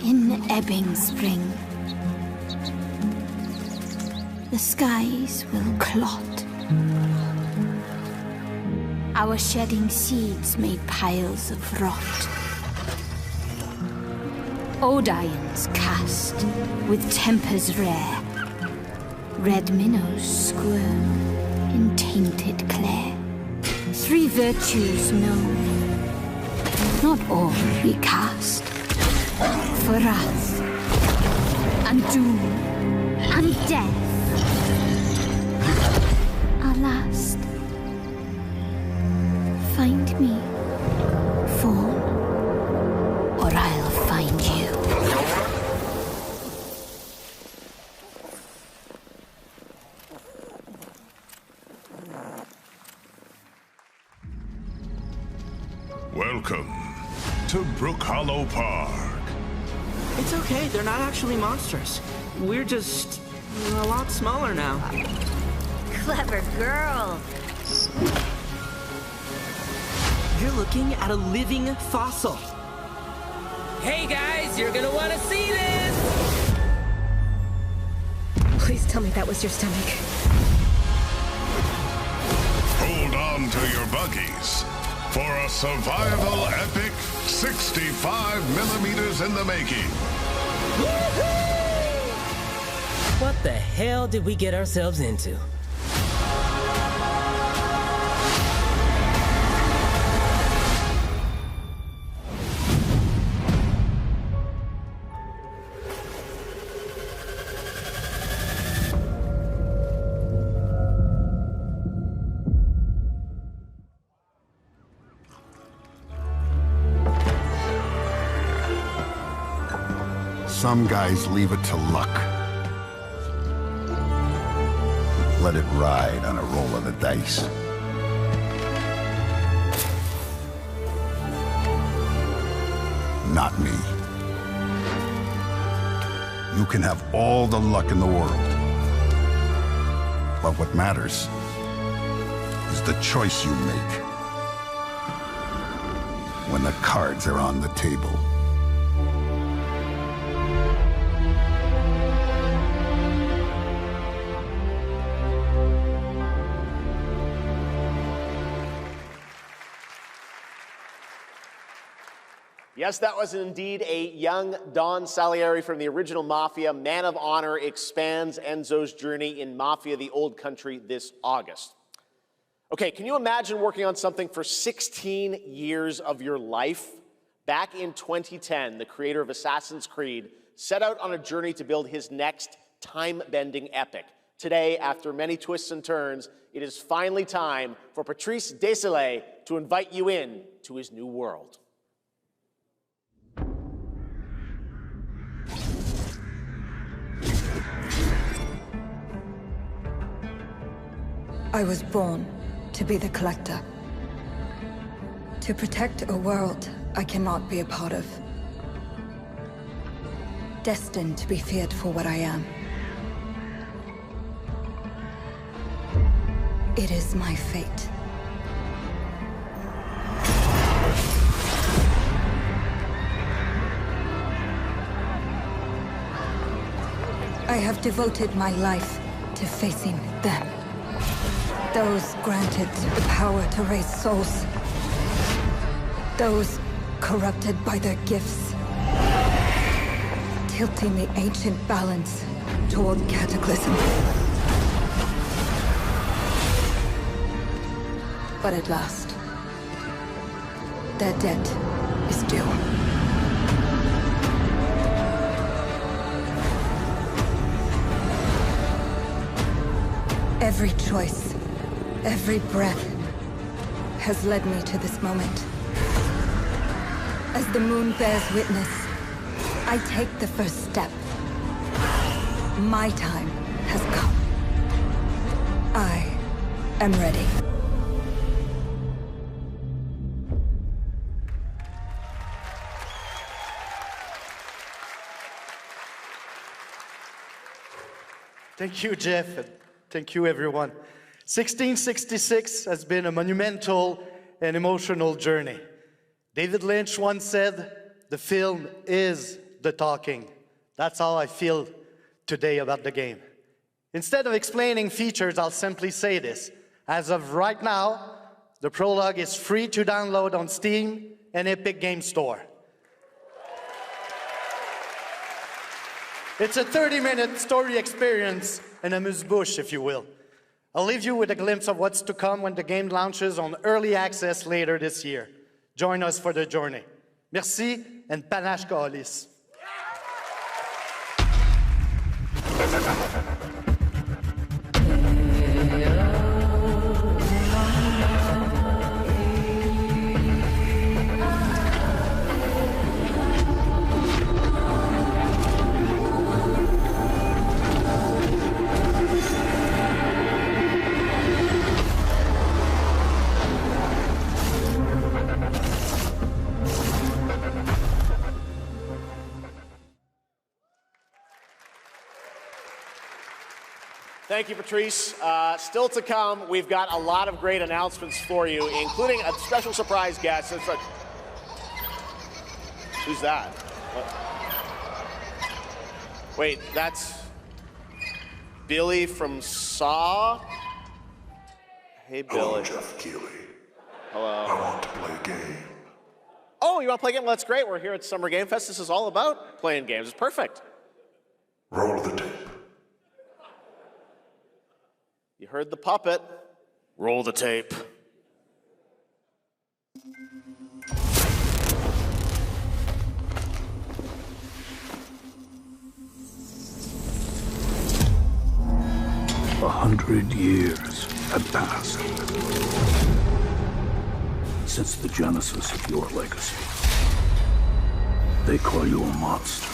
In ebbing spring, the skies will clot. Our shedding seeds made piles of rot. Odions cast with tempers rare. Red minnows squirm in tainted clay. 3 virtues known, not all we cast. For wrath, and doom, and death are last. Find me, Fawn, or I'll find you. Welcome to Brook Hollow Park. It's okay, they're not actually monsters. We're just a lot smaller now. Clever girl. You're looking at a living fossil. Hey guys, you're gonna want to see this! Please tell me that was your stomach. Hold on to your buggies for a survival epic 65 millimeters in the making. What the hell did we get ourselves into? Some guys leave it to luck. Let it ride on a roll of the dice. Not me. You can have all the luck in the world. But what matters is the choice you make when the cards are on the table. Yes, that was indeed a young Don Salieri from the original Mafia. Man of Honor expands Enzo's journey in Mafia: The Old Country this August. Okay, can you imagine working on something for 16 years of your life? Back in 2010, the creator of Assassin's Creed set out on a journey to build his next time-bending epic. Today, after many twists and turns, it is finally time for Patrice Désilets to invite you in to his new world. I was born to be the collector. To protect a world I cannot be a part of. Destined to be feared for what I am. It is my fate. I have devoted my life to facing them. Those granted the power to raise souls. Those corrupted by their gifts. Tilting the ancient balance toward cataclysm. But at last, their debt is due. Every choice, every breath has led me to this moment. As the moon bears witness, I take the first step. My time has come. I am ready. Thank you, Jeff, and thank you, everyone. 1666 has been a monumental and emotional journey. David Lynch once said, "The film is the talking." That's how I feel today about the game. Instead of explaining features, I'll simply say this. As of right now, the prologue is free to download on Steam and Epic Games Store. It's a 30-minute story experience and amuse-bouche, if you will. I'll leave you with a glimpse of what's to come when the game launches on early access later this year. Join us for the journey. Merci and panache kaolis. Thank you, Patrice. Still to come, we've got a lot of great announcements for you, including a special surprise guest. Who's that? What? Wait, that's Billy from Saw? Hey, Billy. Hello, Jeff Keighley. Hello. I want to play a game. Oh, you want to play a game? Well, that's great. We're here at Summer Game Fest. This is all about playing games. It's perfect. Roll the tape. You heard the puppet. Roll the tape. "100 years have passed since the genesis of your legacy. They call you a monster,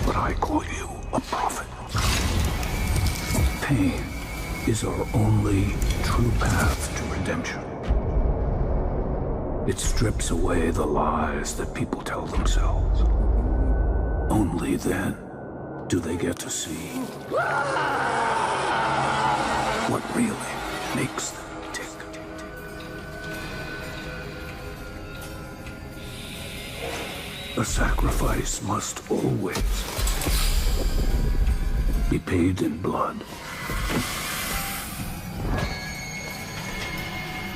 but I call you a prophet. Pain is our only true path to redemption. It strips away the lies that people tell themselves. Only then do they get to see what really makes them tick. A sacrifice must always be paid in blood.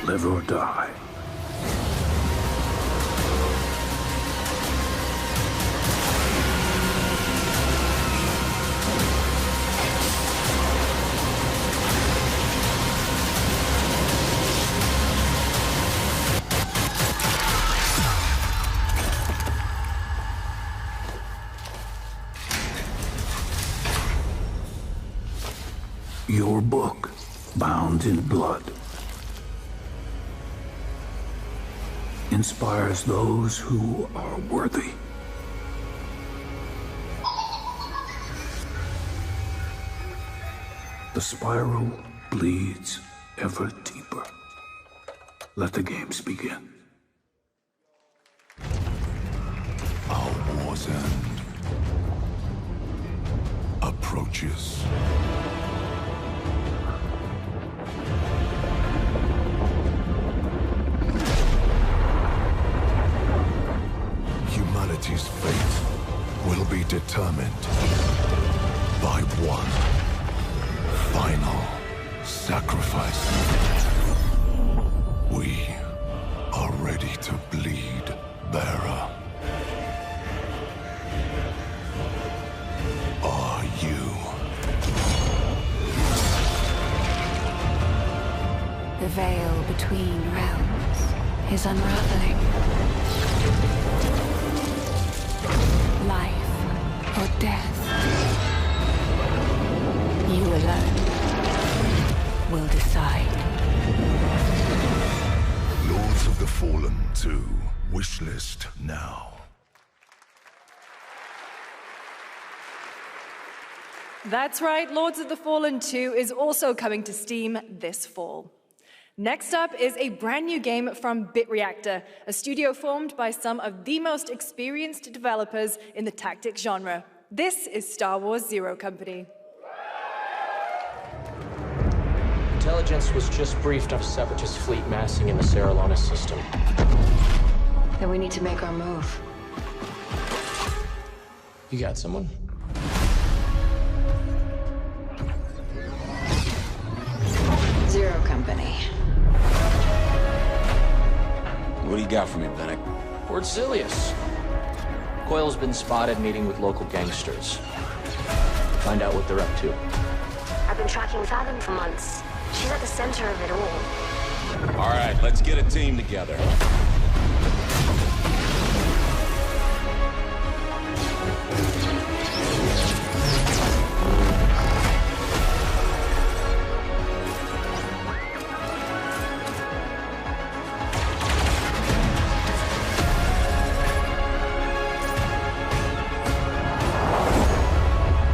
Live or die. Your book, bound in blood, inspires those who are worthy. The spiral bleeds ever deeper. Let the games begin. Our war's end approaches. Humanity's fate will be determined by one final sacrifice. We are ready to bleed, bearer. Are you? The veil between realms is unraveling. Life or death. You alone will decide. Lords of the Fallen 2. Wishlist now. That's right, Lords of the Fallen 2 is also coming to Steam this fall. Next up is a brand new game from BitReactor, a studio formed by some of the most experienced developers in the tactics genre. This is Star Wars Zero Company. Intelligence was just briefed of Separatist fleet massing in the Serralana system. Then we need to make our move. You got someone? you got for me, Bennick? Word Silius. Coil's been spotted meeting with local gangsters. Find out what they're up to. I've been tracking Fathom for months. She's at the center of it all. All right, let's get a team together.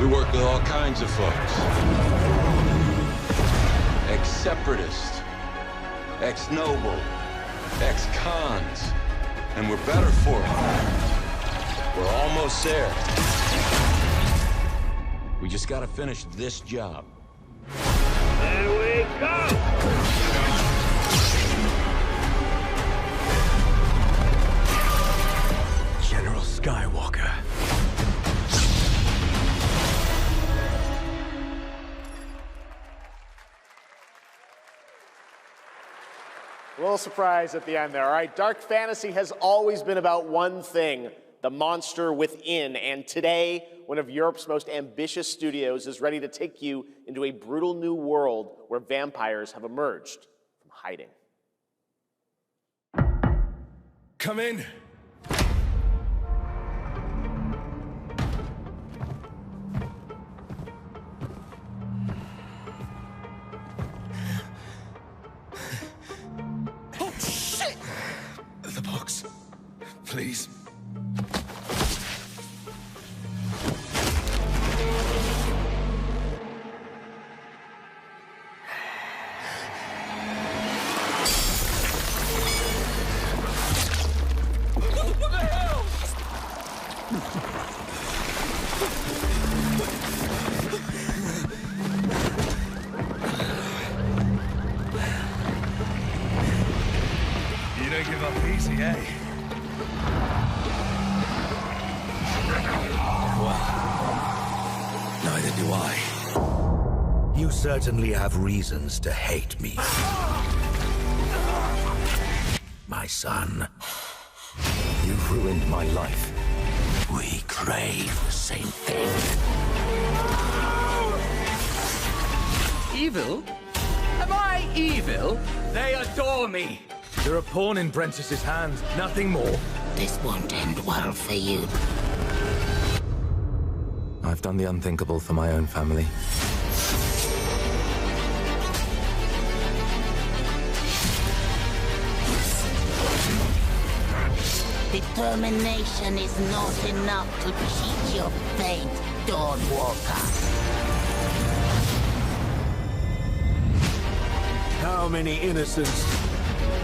We work with all kinds of folks. Ex-separatists, ex-noble, ex-cons. And we're better for it. We're almost there. We just gotta finish this job. There we go! General Skywalker. A little surprise at the end there. All right, dark fantasy has always been about one thing, the monster within. And today, one of Europe's most ambitious studios is ready to take you into a brutal new world where vampires have emerged from hiding. Come in. Oh, shit! The box. Please. What the hell? You don't give up easy, eh? Well, neither do I. You certainly have reasons to hate me. My son, you've ruined my life. We crave the same thing. Evil? Am I evil? They adore me. You're a pawn in Brentiss's hand, nothing more. This won't end well for you. I've done the unthinkable for my own family. Determination is not enough to cheat your fate, Dawnwalker. How many innocents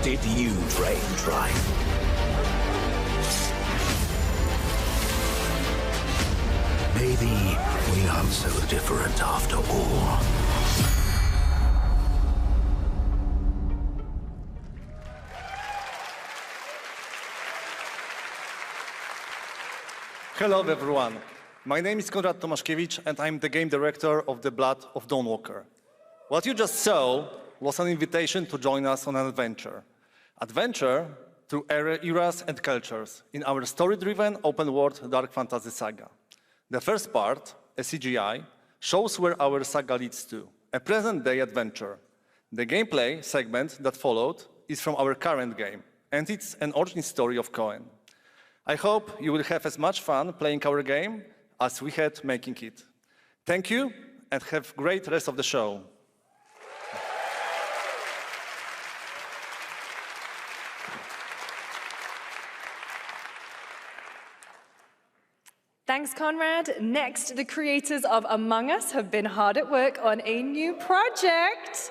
did you drain dry? Maybe we aren't so different after all. Hello everyone. My name is Konrad Tomaszkiewicz and I'm the game director of The Blood of Dawnwalker. What you just saw was an invitation to join us on an adventure. Adventure through eras and cultures in our story-driven open-world dark fantasy saga. The first part, a CGI, shows where our saga leads to, a present-day adventure. The gameplay segment that followed is from our current game, and it's an origin story of Cohen. I hope you will have as much fun playing our game as we had making it. Thank you, and have a great rest of the show. Thanks, Conrad. Next, the creators of Among Us have been hard at work on a new project.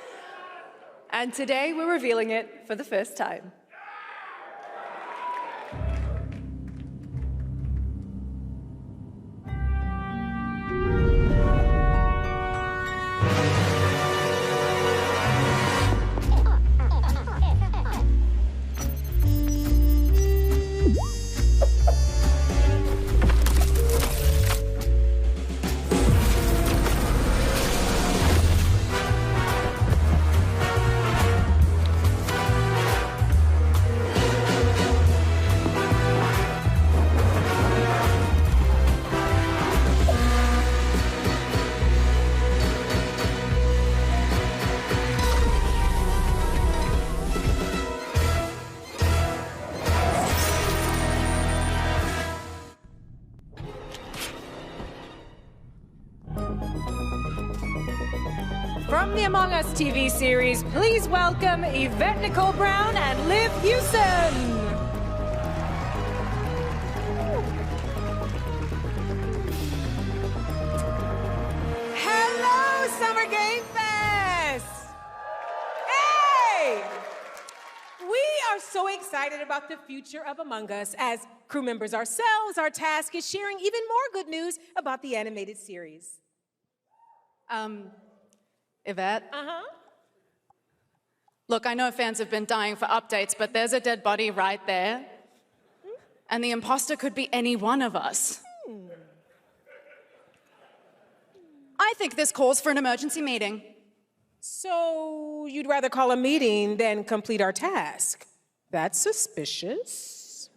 And today we're revealing it for the first time. From the Among Us TV series, please welcome Yvette Nicole Brown and Liv Hewson. Hello, Summer Game Fest! Hey! We are so excited about the future of Among Us. As crew members ourselves, our task is sharing even more good news about the animated series. Yvette? Uh-huh. Look, I know fans have been dying for updates, but there's a dead body right there. And the imposter could be any one of us. I think this calls for an emergency meeting. So you'd rather call a meeting than complete our task? That's suspicious.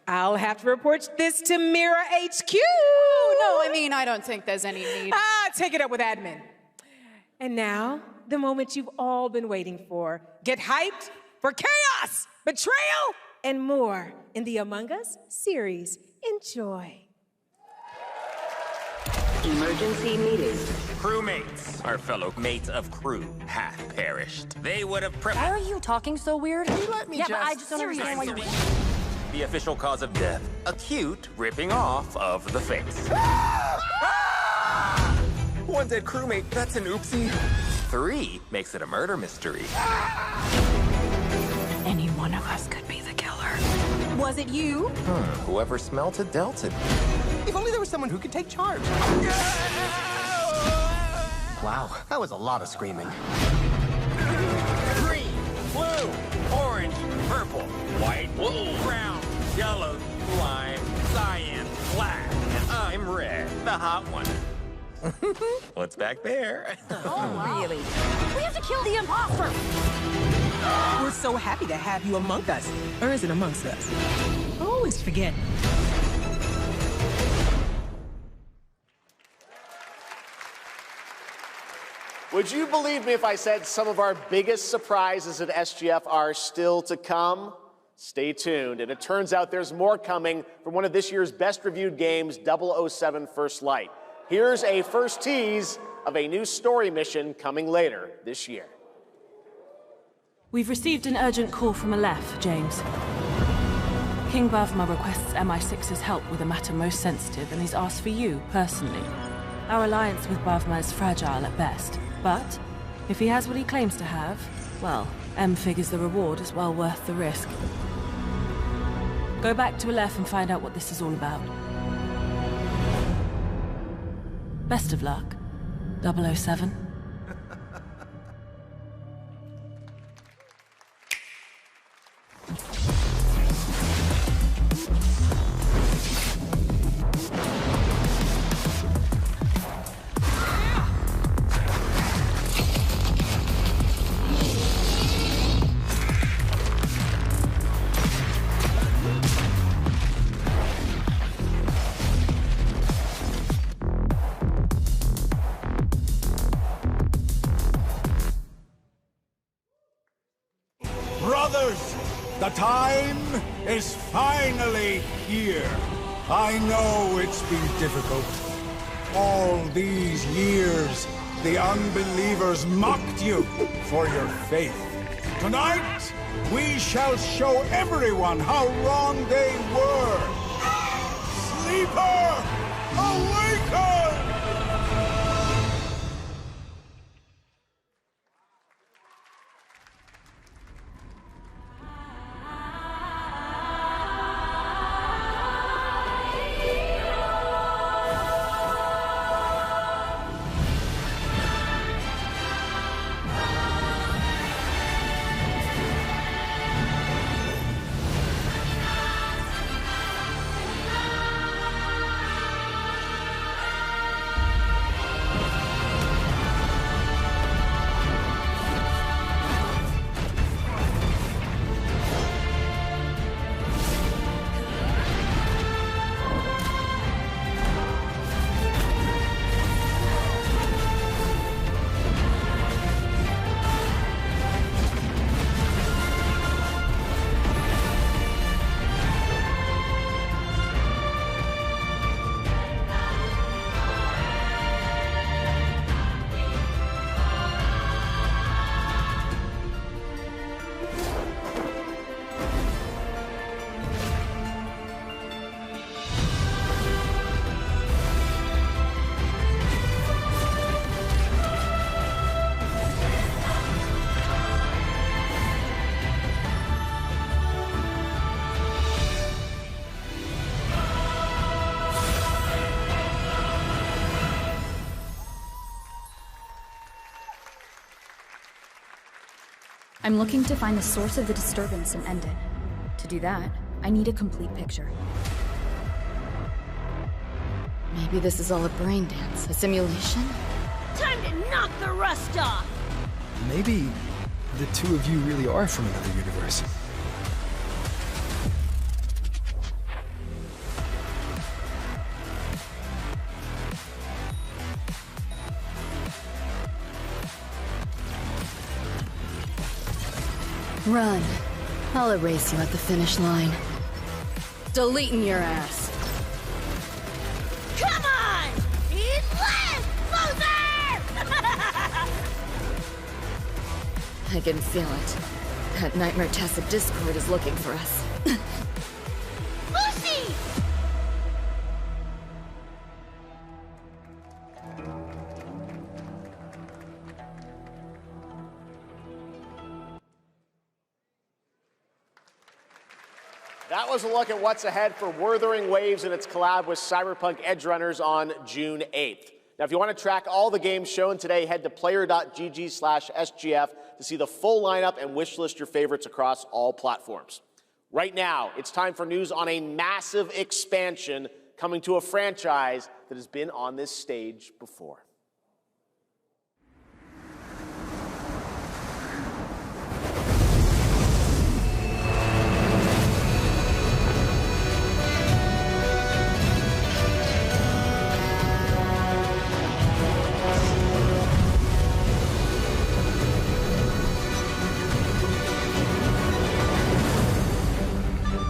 I'll have to report this to Mira HQ. Oh, no, I mean, I don't think there's any need. Take it up with admin. And now, the moment you've all been waiting for. Get hyped for chaos, betrayal, and more in the Among Us series. Enjoy. Emergency meeting. Crewmates, our fellow mates of crew, hath perished. They would have Why are you talking so weird? Can you let me but I just don't understand why you're... The official cause of death, acute ripping off of the face. One dead crewmate, that's an oopsie. 3 makes it a murder mystery. Any one of us could be the killer. Was it you? Whoever smelt it dealt it. If only there was someone who could take charge. Wow, that was a lot of screaming. Green, blue, orange, purple, white, brown, yellow, lime, cyan, black, and I'm red, the hot one. What's back there? Oh, wow. Really? We have to kill the imposter! We're so happy to have you among us. Or is it amongst us? I always forget. Would you believe me if I said some of our biggest surprises at SGF are still to come? Stay tuned. And it turns out there's more coming from one of this year's best reviewed games, 007 First Light. Here's a first tease of a new story mission coming later this year. We've received an urgent call from Aleph, James. King Bavma requests MI6's help with a matter most sensitive and he's asked for you, personally. Our alliance with Bavma is fragile at best, but if he has what he claims to have, well, M figures the reward is well worth the risk. Go back to Aleph and find out what this is all about. Best of luck, 007. Brothers, the time is finally here. I know it's been difficult. All these years, the unbelievers mocked you for your faith. Tonight, we shall show everyone how wrong they were. Sleeper, awaken! I'm looking to find the source of the disturbance and end it. To do that, I need a complete picture. Maybe this is all a brain dance, a simulation? Time to knock the rust off! Maybe the two of you really are from another universe. Run. I'll erase you at the finish line. Deleting your ass. Come on! Eat less, loser! I can feel it. That nightmare-tastic Discord is looking for us. Lucy! That was a look at what's ahead for Wuthering Waves and its collab with Cyberpunk Edgerunners on June 8th. Now, if you want to track all the games shown today, head to player.gg/SGF to see the full lineup and wishlist your favorites across all platforms. Right now, it's time for news on a massive expansion coming to a franchise that has been on this stage before.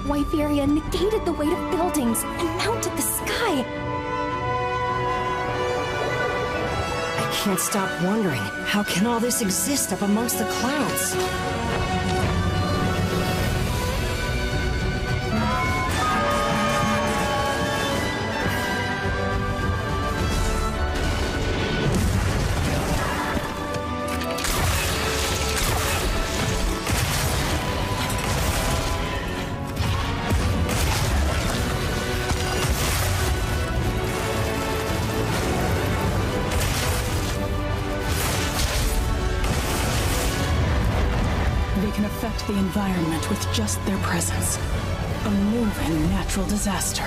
Wyveria negated the weight of buildings and mounted the sky. I can't stop wondering, how can all this exist up amongst the clouds? The environment with just their presence. A moving natural disaster.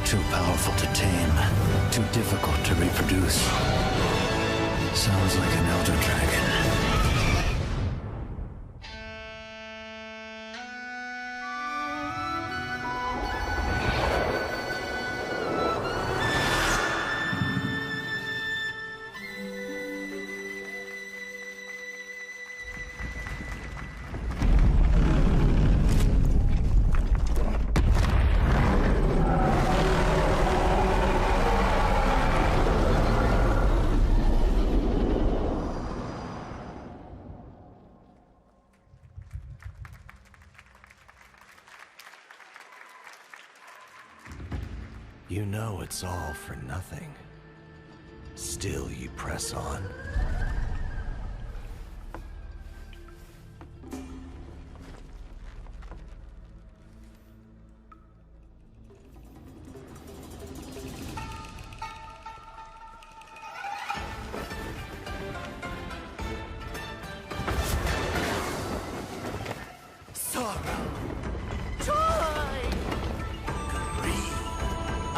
Too powerful to tame, too difficult to reproduce. Sounds like an elder dragon. You know it's all for nothing. Still you press on.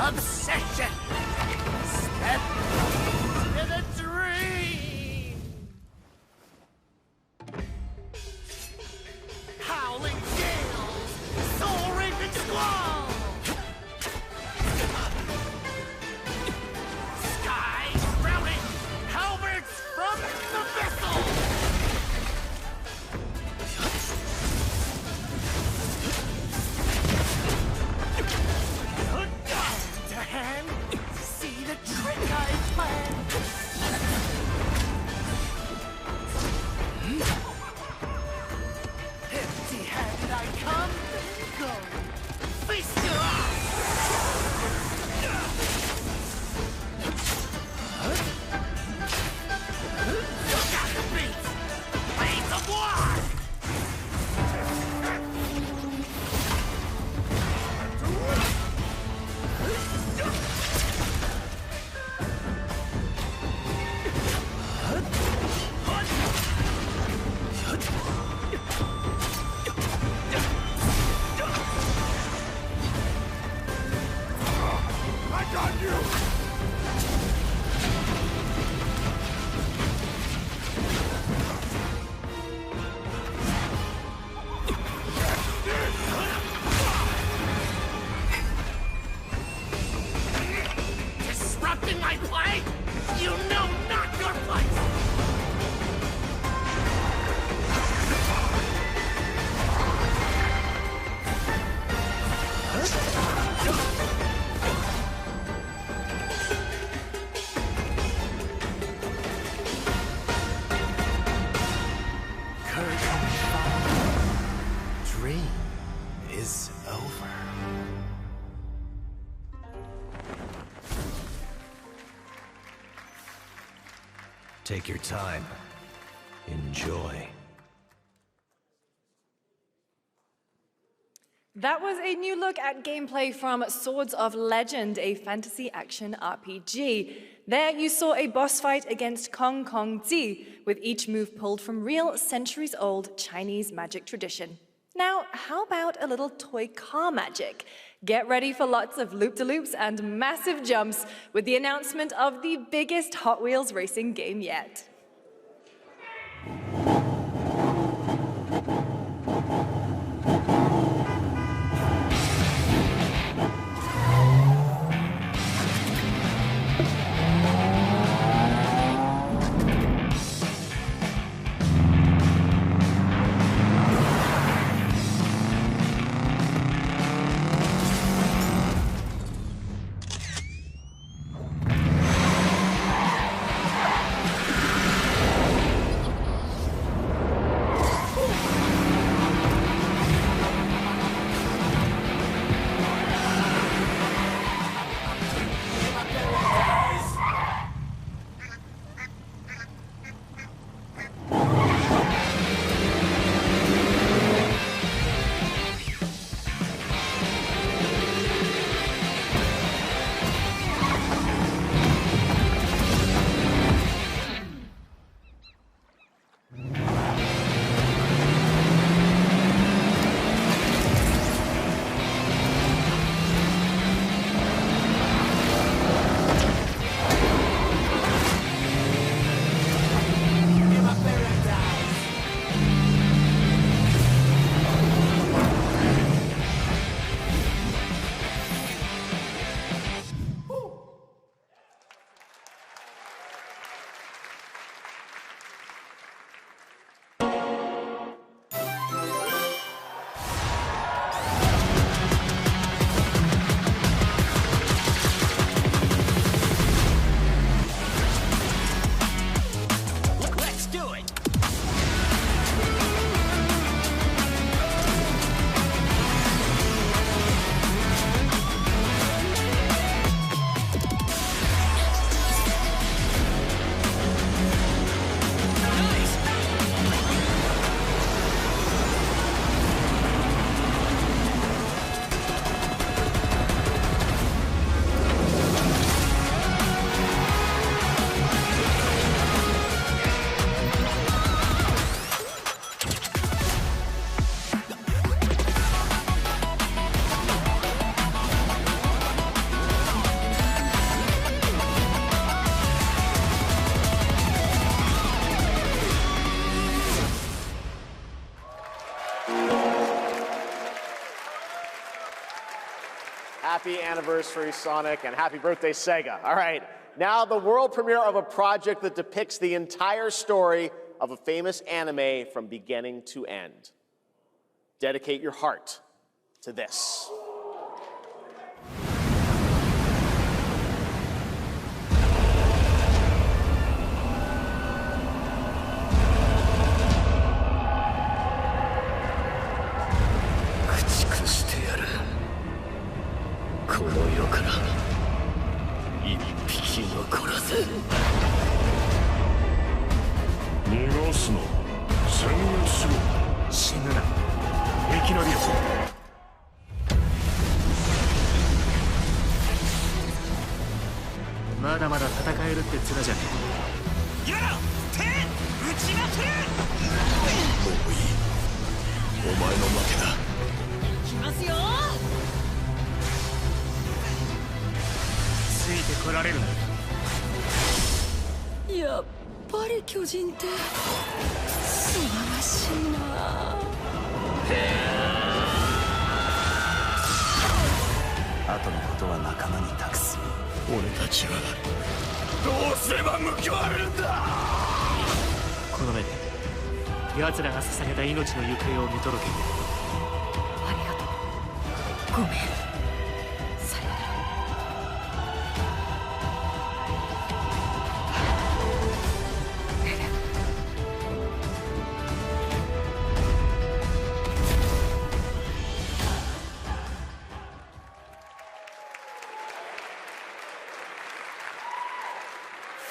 Obsession! Step into the dream! Howling gales! Soul-raping squall! Sky sprouting! Halberds from the vessel! Take your time. Enjoy. That was a new look at gameplay from Swords of Legend, a fantasy action RPG. There you saw a boss fight against Kong Kong Zi, with each move pulled from real centuries-old Chinese magic tradition. Now, how about a little toy car magic? Get ready for lots of loop-de-loops and massive jumps with the announcement of the biggest Hot Wheels racing game yet. Happy anniversary, Sonic, and happy birthday, Sega. All right, now the world premiere of a project that depicts the entire story of a famous anime from beginning to end. Dedicate your heart to this.やっぱり巨人って素晴らしいな。後のことは仲間に託す。俺たちはどうすれば報われるんだ。この目で奴らが捧げた命の行方を見届ける。ありがとう。ごめん。さよなら。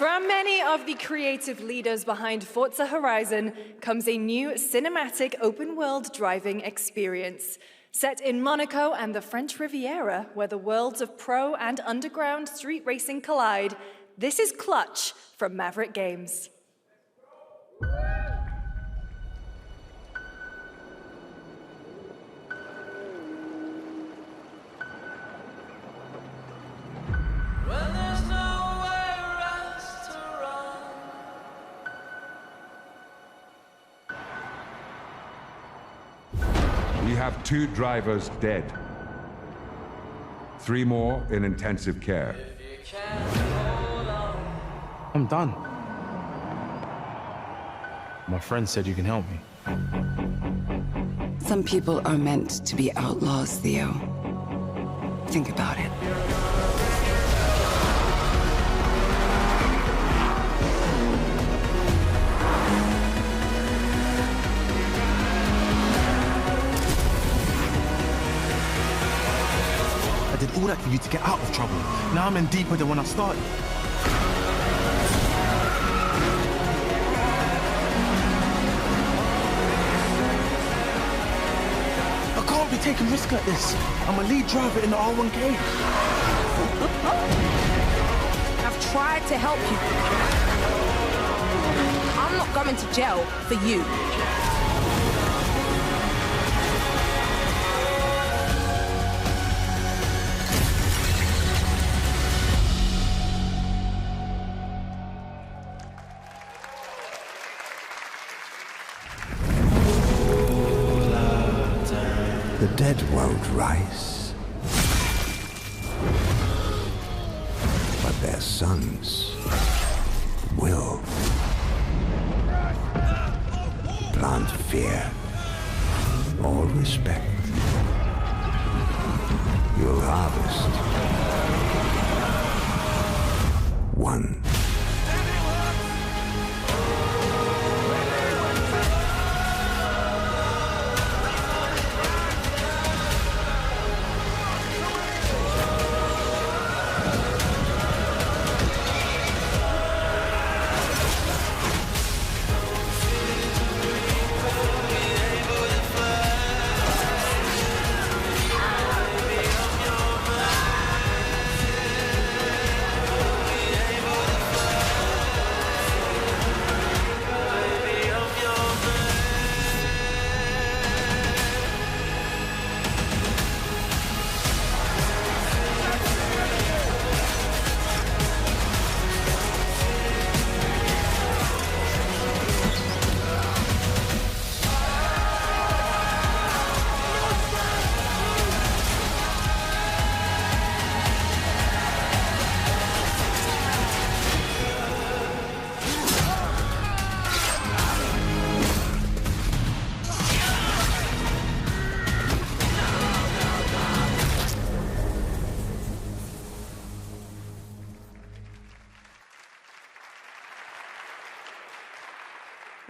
From many of the creative leaders behind Forza Horizon comes a new cinematic open-world driving experience. Set in Monaco and the French Riviera, where the worlds of pro and underground street racing collide, this is Clutch from Maverick Games. We have 2 drivers dead. 3 more in intensive care. I'm done. My friend said you can help me. Some people are meant to be outlaws, Theo. Think about it. I did all that for you to get out of trouble. Now I'm in deeper than when I started. I can't be taking risks like this. I'm a lead driver in the R1K. I've tried to help you. I'm not going to jail for you. The dead won't rise, but their sons will. Plant fear or respect. You'll harvest one.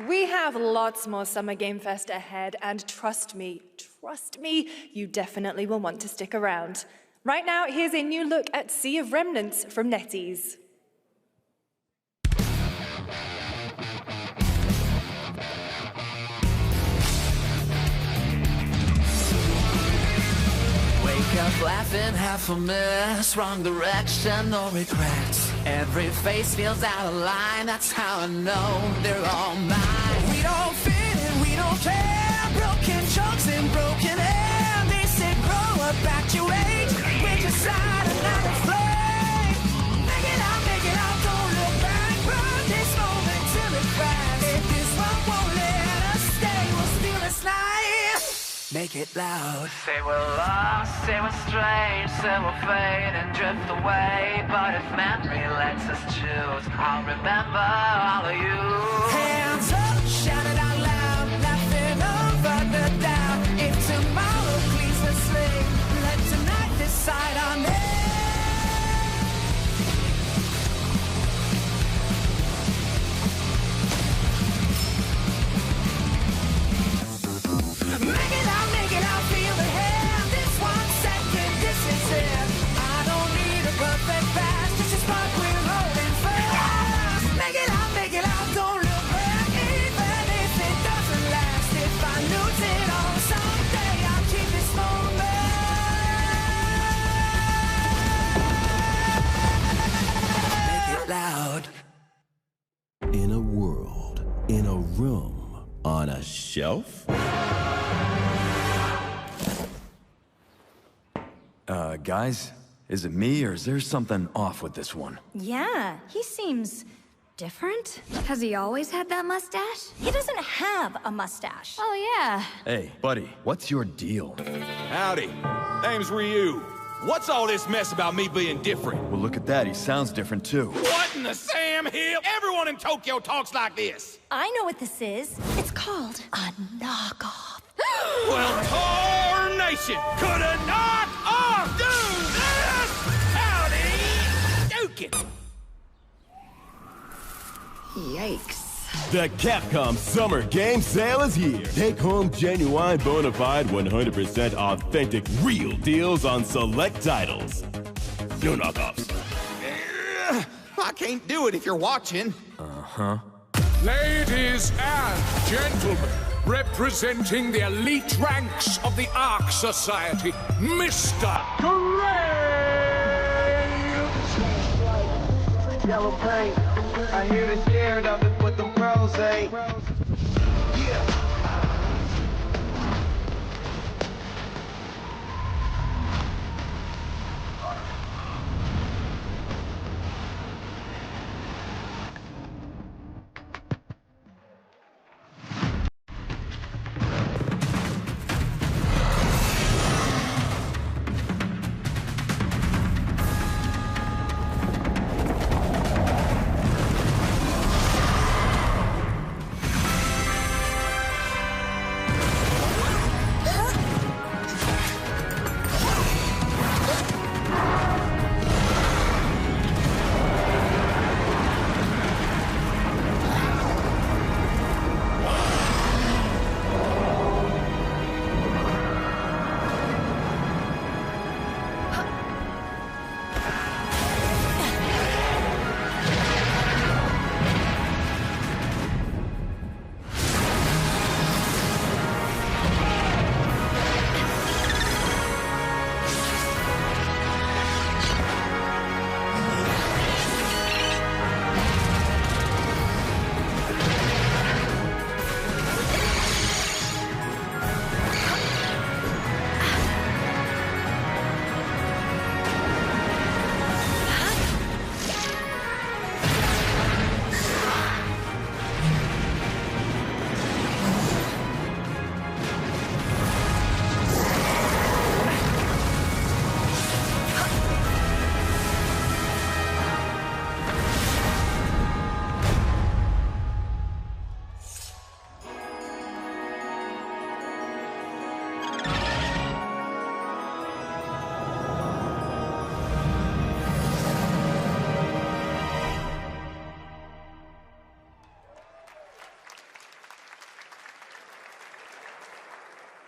We have lots more Summer Game Fest ahead, and trust me, you definitely will want to stick around. Right now, here's a new look at Sea of Remnants from NetEase. Wake up laughing, half a mess, wrong direction, no regrets. Every face feels out of line, that's how I know they're all mine. We don't fit in, we don't care, broken jokes and broken air. They say grow up, act your age, we decide another flame. Make it out, don't look back, burn this moment till it cracks. If this one won't let us stay, we'll steal this night. Make it loud. Say we're lost, say we're strange, say we'll fade and drift away. But if memory lets us choose, I'll remember all of you. Hands up, shout it out loud, laughing over the doubt. If tomorrow cleans the slate, let tonight decide on it. Make it out, feel the hand. This 1 second, this is it. I don't need a perfect past, just a spark we're holding fast. in a room on a shelf? Guys, is it me or is there something off with this one? Yeah, he seems different. Has he always had that mustache? He doesn't have a mustache. Oh, yeah. Hey, buddy, what's your deal? Howdy. Name's Ryu. What's all this mess about me being different? Well, look at that. He sounds different, too. What in the Sam Hill? Everyone in Tokyo talks like this. I know what this is. It's called a knockoff. Well, tarnation! Could a knock-off do this? Howdy! Dukin'. Yikes. The Capcom Summer Game Sale is here. Take home genuine, bona fide, 100% authentic, real deals on select titles. No knockoffs. I can't do it if you're watching. Uh-huh. Ladies and gentlemen, representing the elite ranks of the Ark Society, Mr. Graves! Yellow paint. I hear the scared of it, but the pros ain't. Yeah.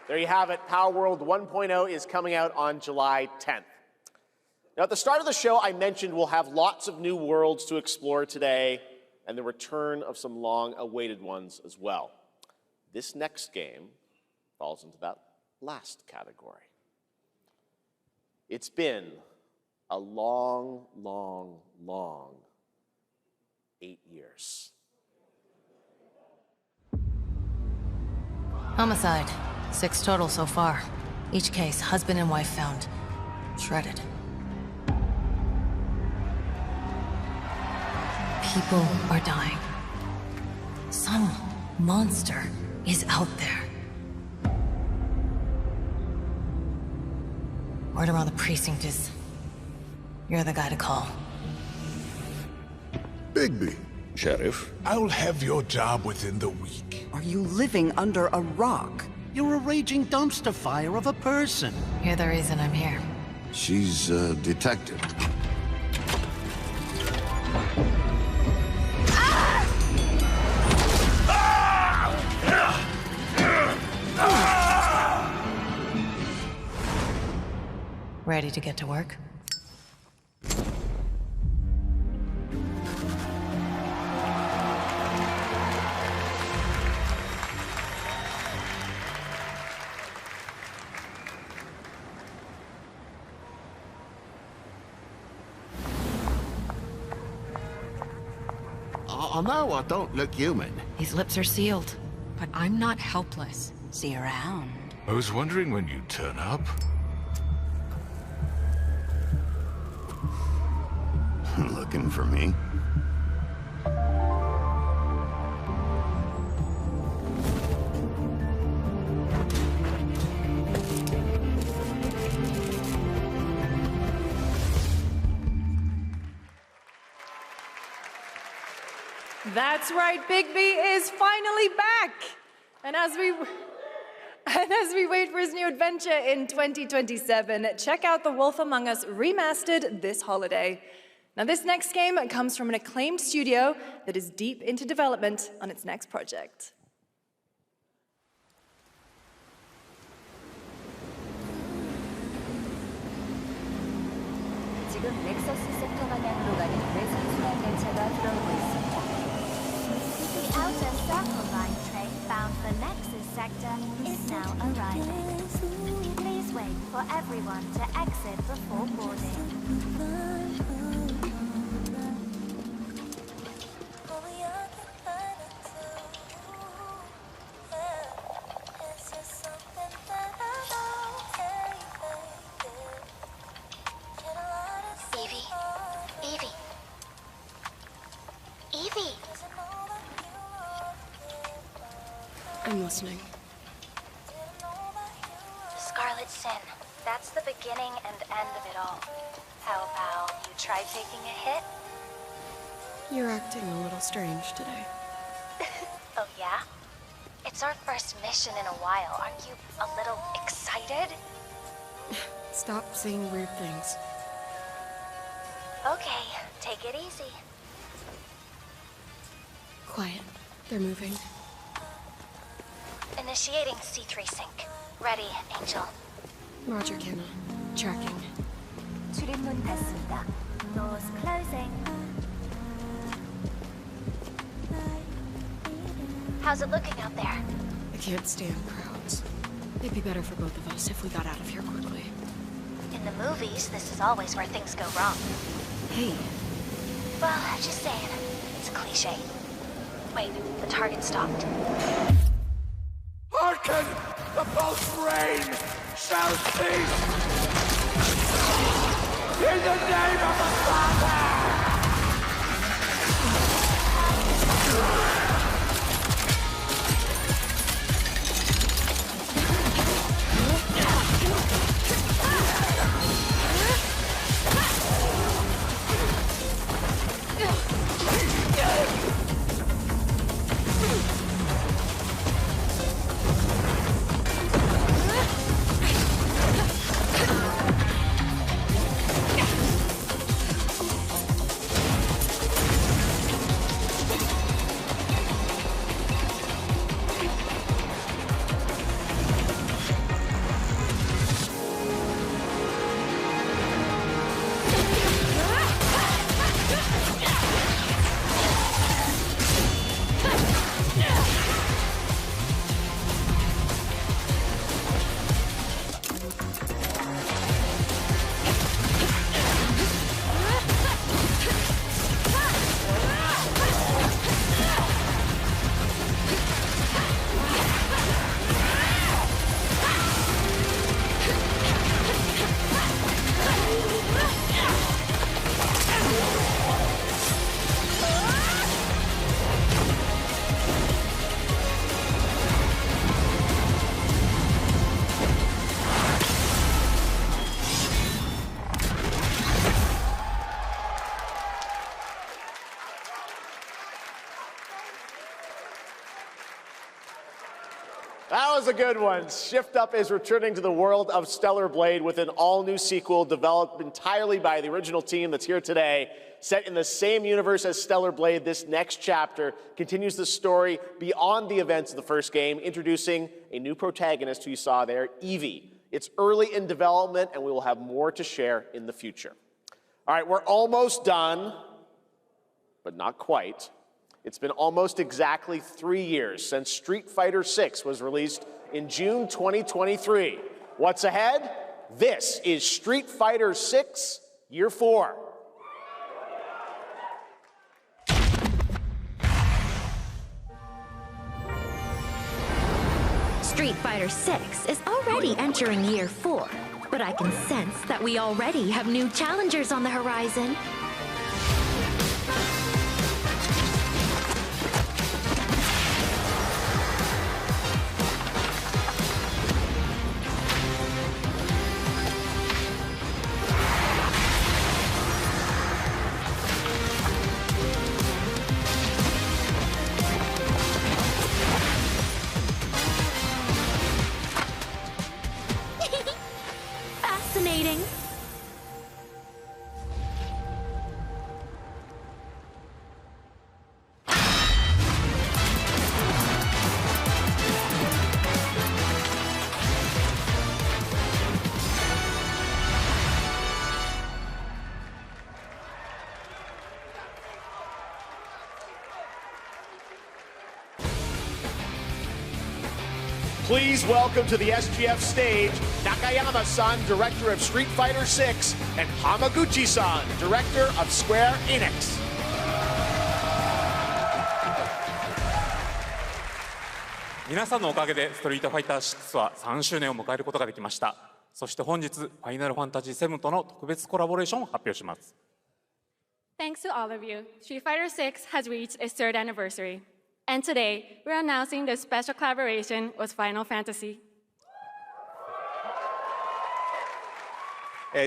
There you have it. Power World 1.0 is coming out on July 10th. Now, at the start of the show, I mentioned we'll have lots of new worlds to explore today and the return of some long-awaited ones as well. This next game falls into that last category. It's been a long, long, long 8 years. Homicide. 6 total so far. Each case, husband and wife found. Shredded. People are dying. Some monster is out there. Word around the precinct is... you're the guy to call. Bigby. Sheriff, I'll have your job within the week. Are you living under a rock? You're a raging dumpster fire of a person. You're the reason I'm here. She's a detective. Ready to get to work? I know I don't look human. These lips are sealed, but I'm not helpless. See you around. I was wondering when you'd turn up. Looking for me? That's right, Big B is finally back. And as we wait for his new adventure in 2027, check out The Wolf Among Us Remastered this holiday. Now, this next game comes from an acclaimed studio that is deep into development on its next project. 지금 넥서스 섹터 방향으로 가는 외선 순환 열차가 들어오고 있습니다. The outer circle line train bound for Nexus sector is now arriving. Please wait for everyone to exit before boarding. I'm listening. The Scarlet Sin. That's the beginning and end of it all. How about you try taking a hit? You're acting a little strange today. Oh yeah? It's our first mission in a while. Aren't you a little excited? Stop saying weird things. Okay, take it easy. Quiet. They're moving. Initiating C3 sync. Ready, Angel. Roger, Kenna. Tracking. 출입문 닫습니다. Doors closing. How's it looking out there? I can't stand crowds. It'd be better for both of us if we got out of here quickly. In the movies, this is always where things go wrong. Hey. Well, just saying. It's a cliche. Wait, the target stopped. Hearken! The pulse rain shall cease! In the name of the Father! That was a good one. Shift Up is returning to the world of Stellar Blade with an all-new sequel developed entirely by the original team that's here today. Set in the same universe as Stellar Blade, this next chapter continues the story beyond the events of the first game, introducing a new protagonist who you saw there, Evie. It's early in development, and we will have more to share in the future. All right, we're almost done, but not quite. It's been almost exactly 3 years since Street Fighter VI was released in June 2023. What's ahead? This is Street Fighter VI Year 4. Street Fighter 6 is already entering year 4, but I can sense that we already have new challengers on the horizon. Fascinating. Please welcome to the SGF stage, Nakayama-san, director of Street Fighter 6, and Hamaguchi-san, director of Square Enix. 皆さんのおかげでストリートファイター6は3周年を迎えることができました。そして本日、ファイナルファンタジー7との特別コラボレーションを発表します。Thanks to all of you, Street Fighter 6 has reached its 3rd anniversary. And today, we're announcing this special collaboration with Final Fantasy.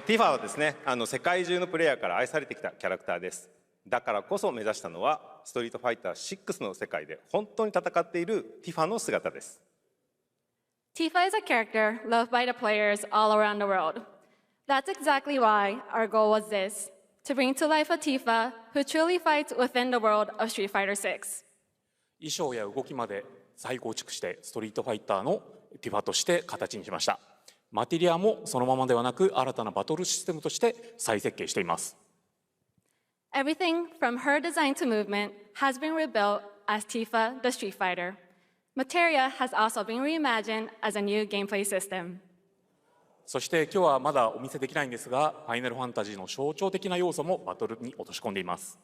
Tifa はですね、世界中のプレイヤーから愛されてきたキャラクターです。だからこそ目指したのは、ストリートファイター6の世界で本当に戦っているティファの姿です。Tifa is a character loved by the players all around the world. That's exactly why our goal was this, to bring to life a Tifa who truly fights within the world of Street Fighter 6. 衣装や動きまで再構築してストリートファイターのティファとして形にしました。マテリアもそのままではなく新たなバトルシステムとして再設計しています。Everything from her design to movement has been rebuilt as Tifa the Street Fighter. Materia has also been reimagined as a new gameplay system. そして今日はまだお見せできないんですが、ファイナルファンタジーの象徴的な要素もバトルに落とし込んでいます。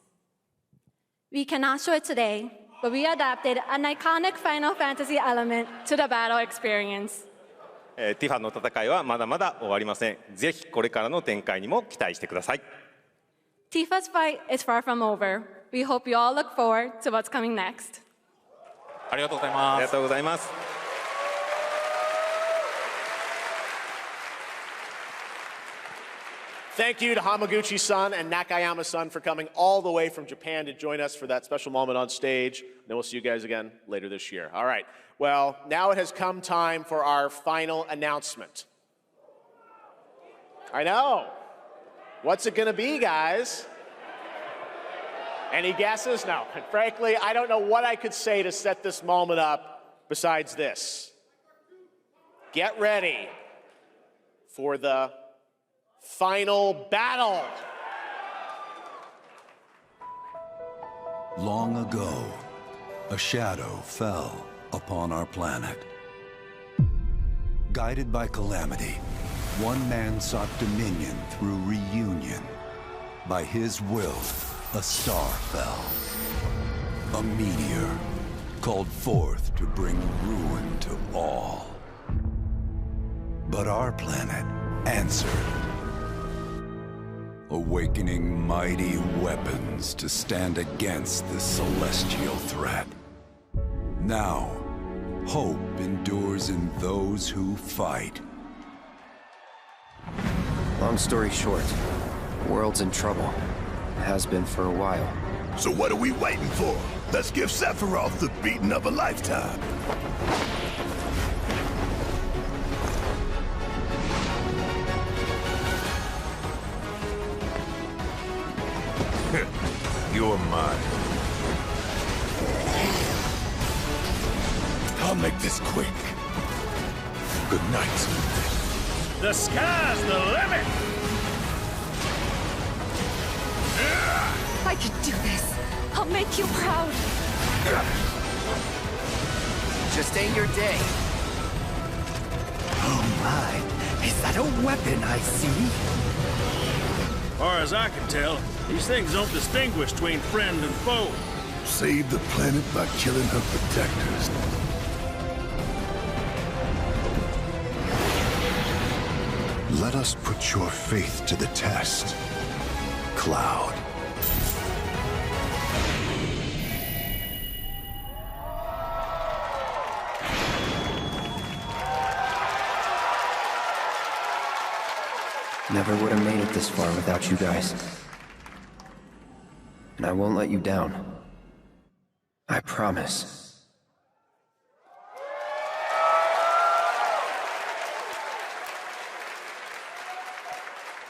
We cannot show it today, but we adapted an iconic Final Fantasy element to the battle experience. ティファの戦いはまだまだ終わりません。ぜひこれからの展開にも期待してください。Tifa's fight is far from over. We hope you all look forward to what's coming next. ありがとうございます。ありがとうございます。Thank you to Hamaguchi-san and Nakayama-san for coming all the way from Japan to join us for that special moment on stage. Then we'll see you guys again later this year. All right. Well, now it has come time for our final announcement. I know. What's it going to be, guys? Any guesses? No. And frankly, I don't know what I could say to set this moment up besides this. Get ready for the final battle. Long ago, a shadow fell upon our planet. Guided by calamity, one man sought dominion through reunion. By his will, a star fell. A meteor called forth to bring ruin to all. But our planet answered, awakening mighty weapons to stand against this celestial threat. Now, hope endures in those who fight. Long story short, the world's in trouble. Has been for a while. So what are we waiting for? Let's give Sephiroth the beating of a lifetime. You're mine. I'll make this quick. Good night. The sky's the limit! I can do this. I'll make you proud. Just ain't your day. Oh my, is that a weapon I see? Far as I can tell, these things don't distinguish between friend and foe. Save the planet by killing her protectors. Let us put your faith to the test, Cloud. Never would have made it this far without you guys. And I won't let you down. I promise.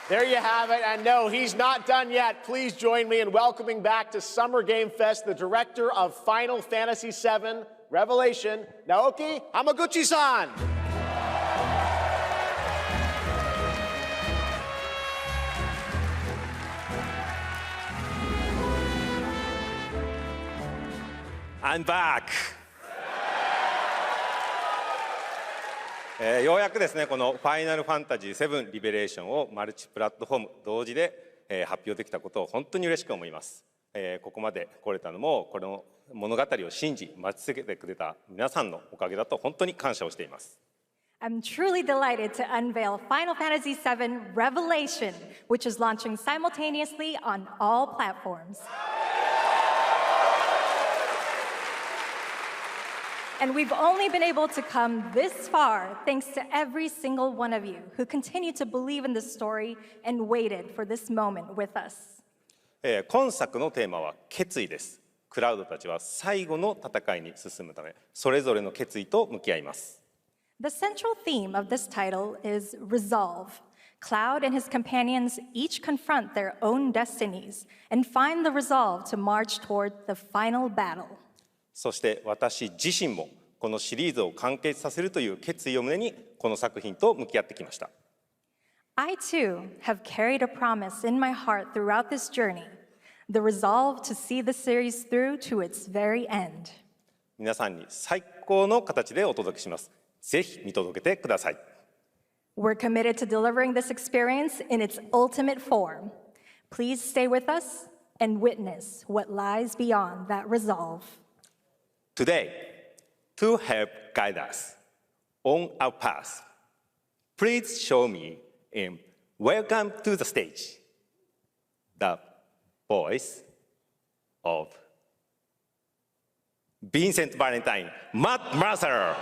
There you have it, and no, he's not done yet. Please join me in welcoming back to Summer Game Fest the director of Final Fantasy VII Revelation, Naoki Hamaguchi-san. I'm back! ようやくですね、このファイナルファンタジー7リベレーションをマルチプラットフォーム同時で発表できたことを本当に嬉しく思います。ここまで来れたのも、この物語を信じ、待ち続けてくれた皆さんのおかげだと本当に感謝をしています。I'm truly delighted to unveil Final Fantasy VII Revelation, which is launching simultaneously on all platforms. And we've only been able to come this far thanks to every single one of you who continue to believe in this story and waited for this moment with us. 今作のテーマは決意です。クラウドたちは最後の戦いに進むため、それぞれの決意と向き合います。The central theme of this title is resolve. Cloud and his companions each confront their own destinies and find the resolve to march toward the final battle. そして私自身もこのシリーズを完結させるという決意を胸にこの作品と向き合ってきました。I too have carried a promise in my heart throughout this journey, the resolve to see the series through to its very end. 皆さんに最高の形でお届けします。ぜひ見届けてください。We're committed to delivering this experience in its ultimate form. Please stay with us and witness what lies beyond that resolve. Today, to help guide us on our path, please show me and welcome to the stage the voice of Vincent Valentine, Matt Mercer.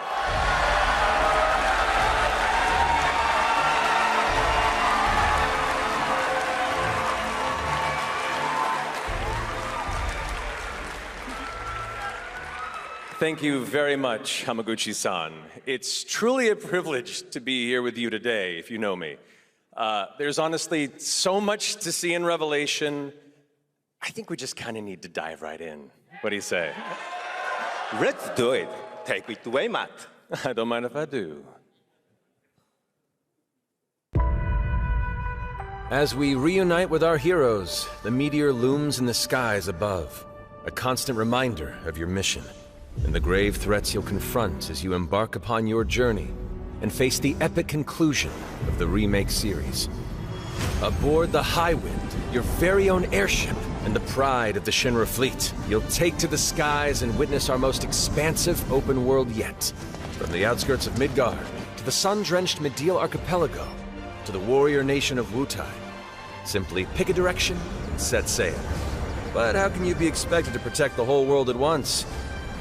Thank you very much, Hamaguchi-san. It's truly a privilege to be here with you today, if you know me. There's honestly so much to see in Revelation. I think we just kind of need to dive right in. What do you say? Let's do it. Take it away, Matt. I don't mind if I do. As we reunite with our heroes, the meteor looms in the skies above, a constant reminder of your mission and the grave threats you'll confront as you embark upon your journey and face the epic conclusion of the remake series. Aboard the Highwind, your very own airship and the pride of the Shinra fleet, you'll take to the skies and witness our most expansive open world yet. From the outskirts of Midgard, to the sun-drenched Medial Archipelago, to the warrior nation of Wutai. Simply pick a direction and set sail. But how can you be expected to protect the whole world at once?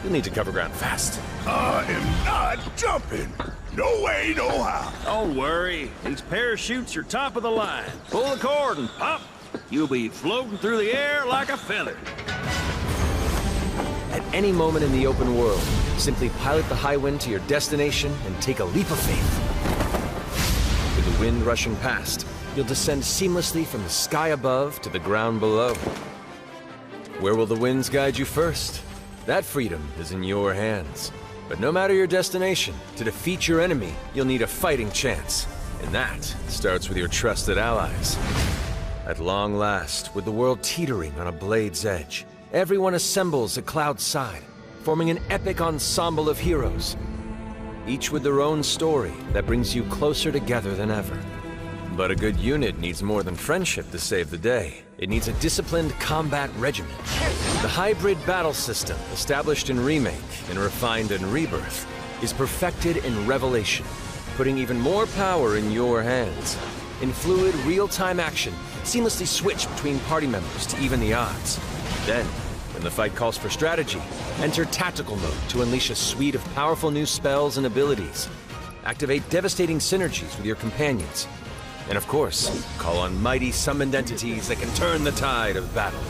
You'll need to cover ground fast. I am not jumping. No way, no how. Don't worry. These parachutes are top of the line. Pull the cord and pop. You'll be floating through the air like a feather. At any moment in the open world, simply pilot the Highwind to your destination and take a leap of faith. With the wind rushing past, you'll descend seamlessly from the sky above to the ground below. Where will the winds guide you first? That freedom is in your hands. But no matter your destination, to defeat your enemy, you'll need a fighting chance. And that starts with your trusted allies. At long last, with the world teetering on a blade's edge, everyone assembles at Cloud's side, forming an epic ensemble of heroes, each with their own story that brings you closer together than ever. But a good unit needs more than friendship to save the day. It needs a disciplined combat regimen. The hybrid battle system, established in Remake and refined in Rebirth, is perfected in Revelation. putting even more power in your hands. In fluid, real-time action, seamlessly switch between party members to even the odds. Then, when the fight calls for strategy, enter tactical mode to unleash a suite of powerful new spells and abilities. Activate devastating synergies with your companions. And of course, call on mighty summoned entities that can turn the tide of battle.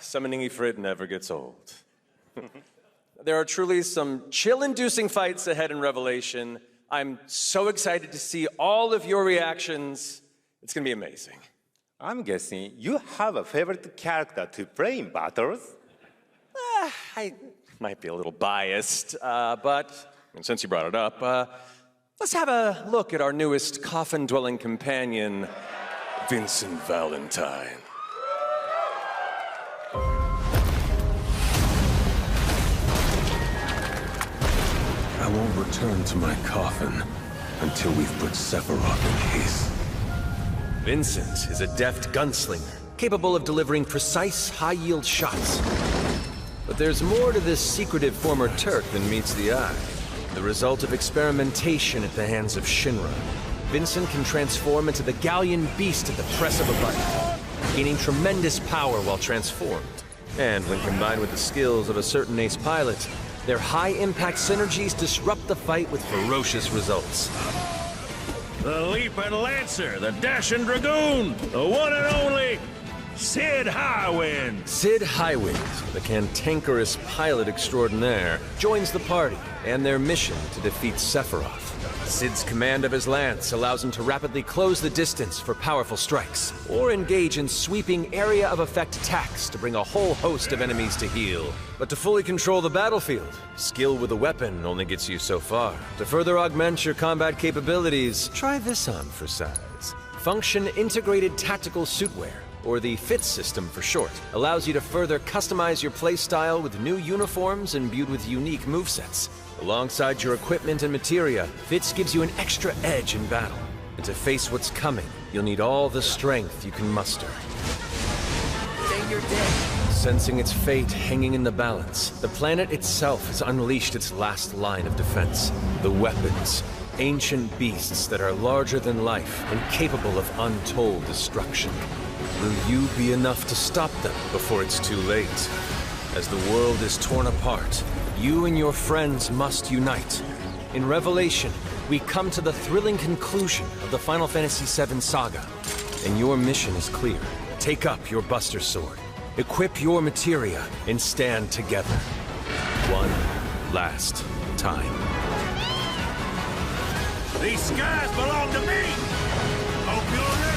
Summoning Ifrit never gets old. There are truly some chill-inducing fights ahead in Revelation. I'm so excited to see all of your reactions. It's gonna be amazing. I'm guessing you have a favorite character to play in battles? I might be a little biased, but and since you brought it up, let's have a look at our newest coffin-dwelling companion, Vincent Valentine. I won't return to my coffin until we've put Sephiroth in peace. Vincent is a deft gunslinger, capable of delivering precise, high-yield shots. But there's more to this secretive former Turk than meets the eye. The result of experimentation at the hands of Shinra. Vincent can transform into the Galleon beast at the press of a button, gaining tremendous power while transformed. And when combined with the skills of a certain ace pilot, their high-impact synergies disrupt the fight with ferocious results. The Leaping Lancer, the Dashing Dragoon, the one and only Sid Highwind. Sid Highwind, the cantankerous pilot extraordinaire, joins the party and their mission to defeat Sephiroth. Sid's command of his lance allows him to rapidly close the distance for powerful strikes, or engage in sweeping area of effect attacks to bring a whole host of enemies to heel. But to fully control the battlefield, skill with a weapon only gets you so far. To further augment your combat capabilities, try this on for size. Function Integrated Tactical Suitwear, or the FIT system for short, allows you to further customize your playstyle with new uniforms imbued with unique movesets. Alongside your equipment and materia, FITS gives you an extra edge in battle. And to face what's coming, you'll need all the strength you can muster. Say your day. Sensing its fate hanging in the balance, the planet itself has unleashed its last line of defense. The weapons, ancient beasts that are larger than life and capable of untold destruction. Will you be enough to stop them before it's too late? As the world is torn apart, you and your friends must unite. In Revelation, we come to the thrilling conclusion of the Final Fantasy VII saga. And your mission is clear. Take up your Buster Sword, equip your materia, and stand together. One last time. These skies belong to me! Hope you're ready!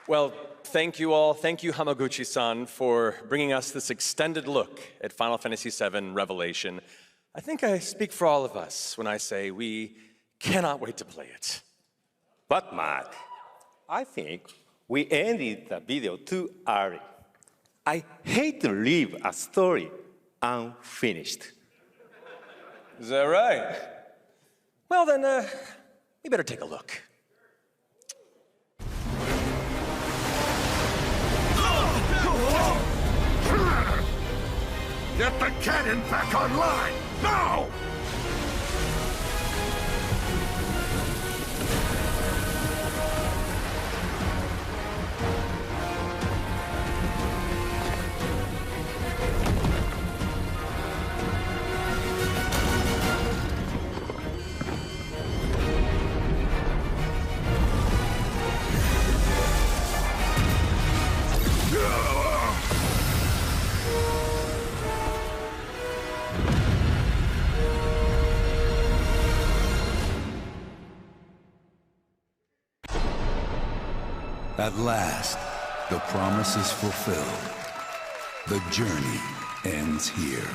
Well, thank you all. Thank you, Hamaguchi-san, for bringing us this extended look at Final Fantasy VII Revelation. I think I speak for all of us when I say we cannot wait to play it. But, Mark, I think we ended the video too early. I hate to leave a story unfinished. Is that right? Well, then, we better take a look. Get the cannon back online, now! At last, The promise is fulfilled. The journey ends here.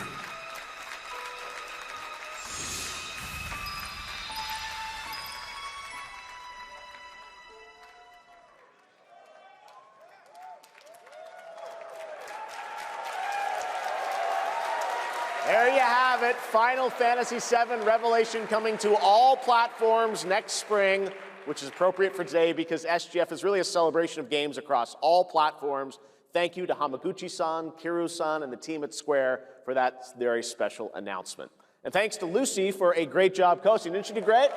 There you have it. Final Fantasy VII Revelation coming to all platforms next spring, which is appropriate for today because SGF is really a celebration of games across all platforms. Thank you to Hamaguchi-san, Kiru-san, and the team at Square for that very special announcement. And thanks to Lucy for a great job coaching. Didn't she do great?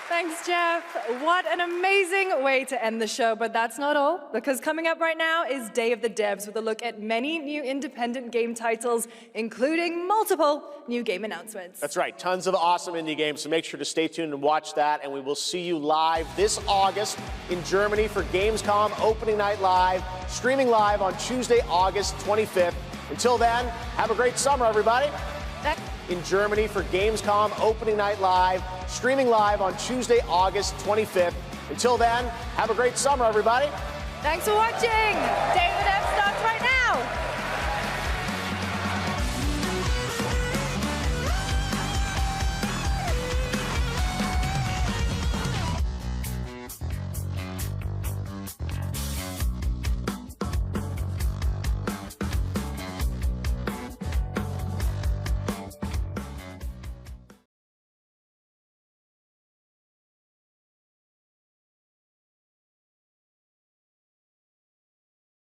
Thanks, Jeff. What an amazing way to end the show, but that's not all, because coming up right now is Day of the Devs with a look at many new independent game titles, including multiple new game announcements. That's right, tons of awesome indie games, so make sure to stay tuned and watch that, and we will see you live this August in Germany for Gamescom Opening Night Live, streaming live on Tuesday, August 25th. Until then, have a great summer, everybody. In Germany for Gamescom Opening Night Live, streaming live on Tuesday, August 25th. Until then, have a great summer, everybody. Thanks for watching. Day of the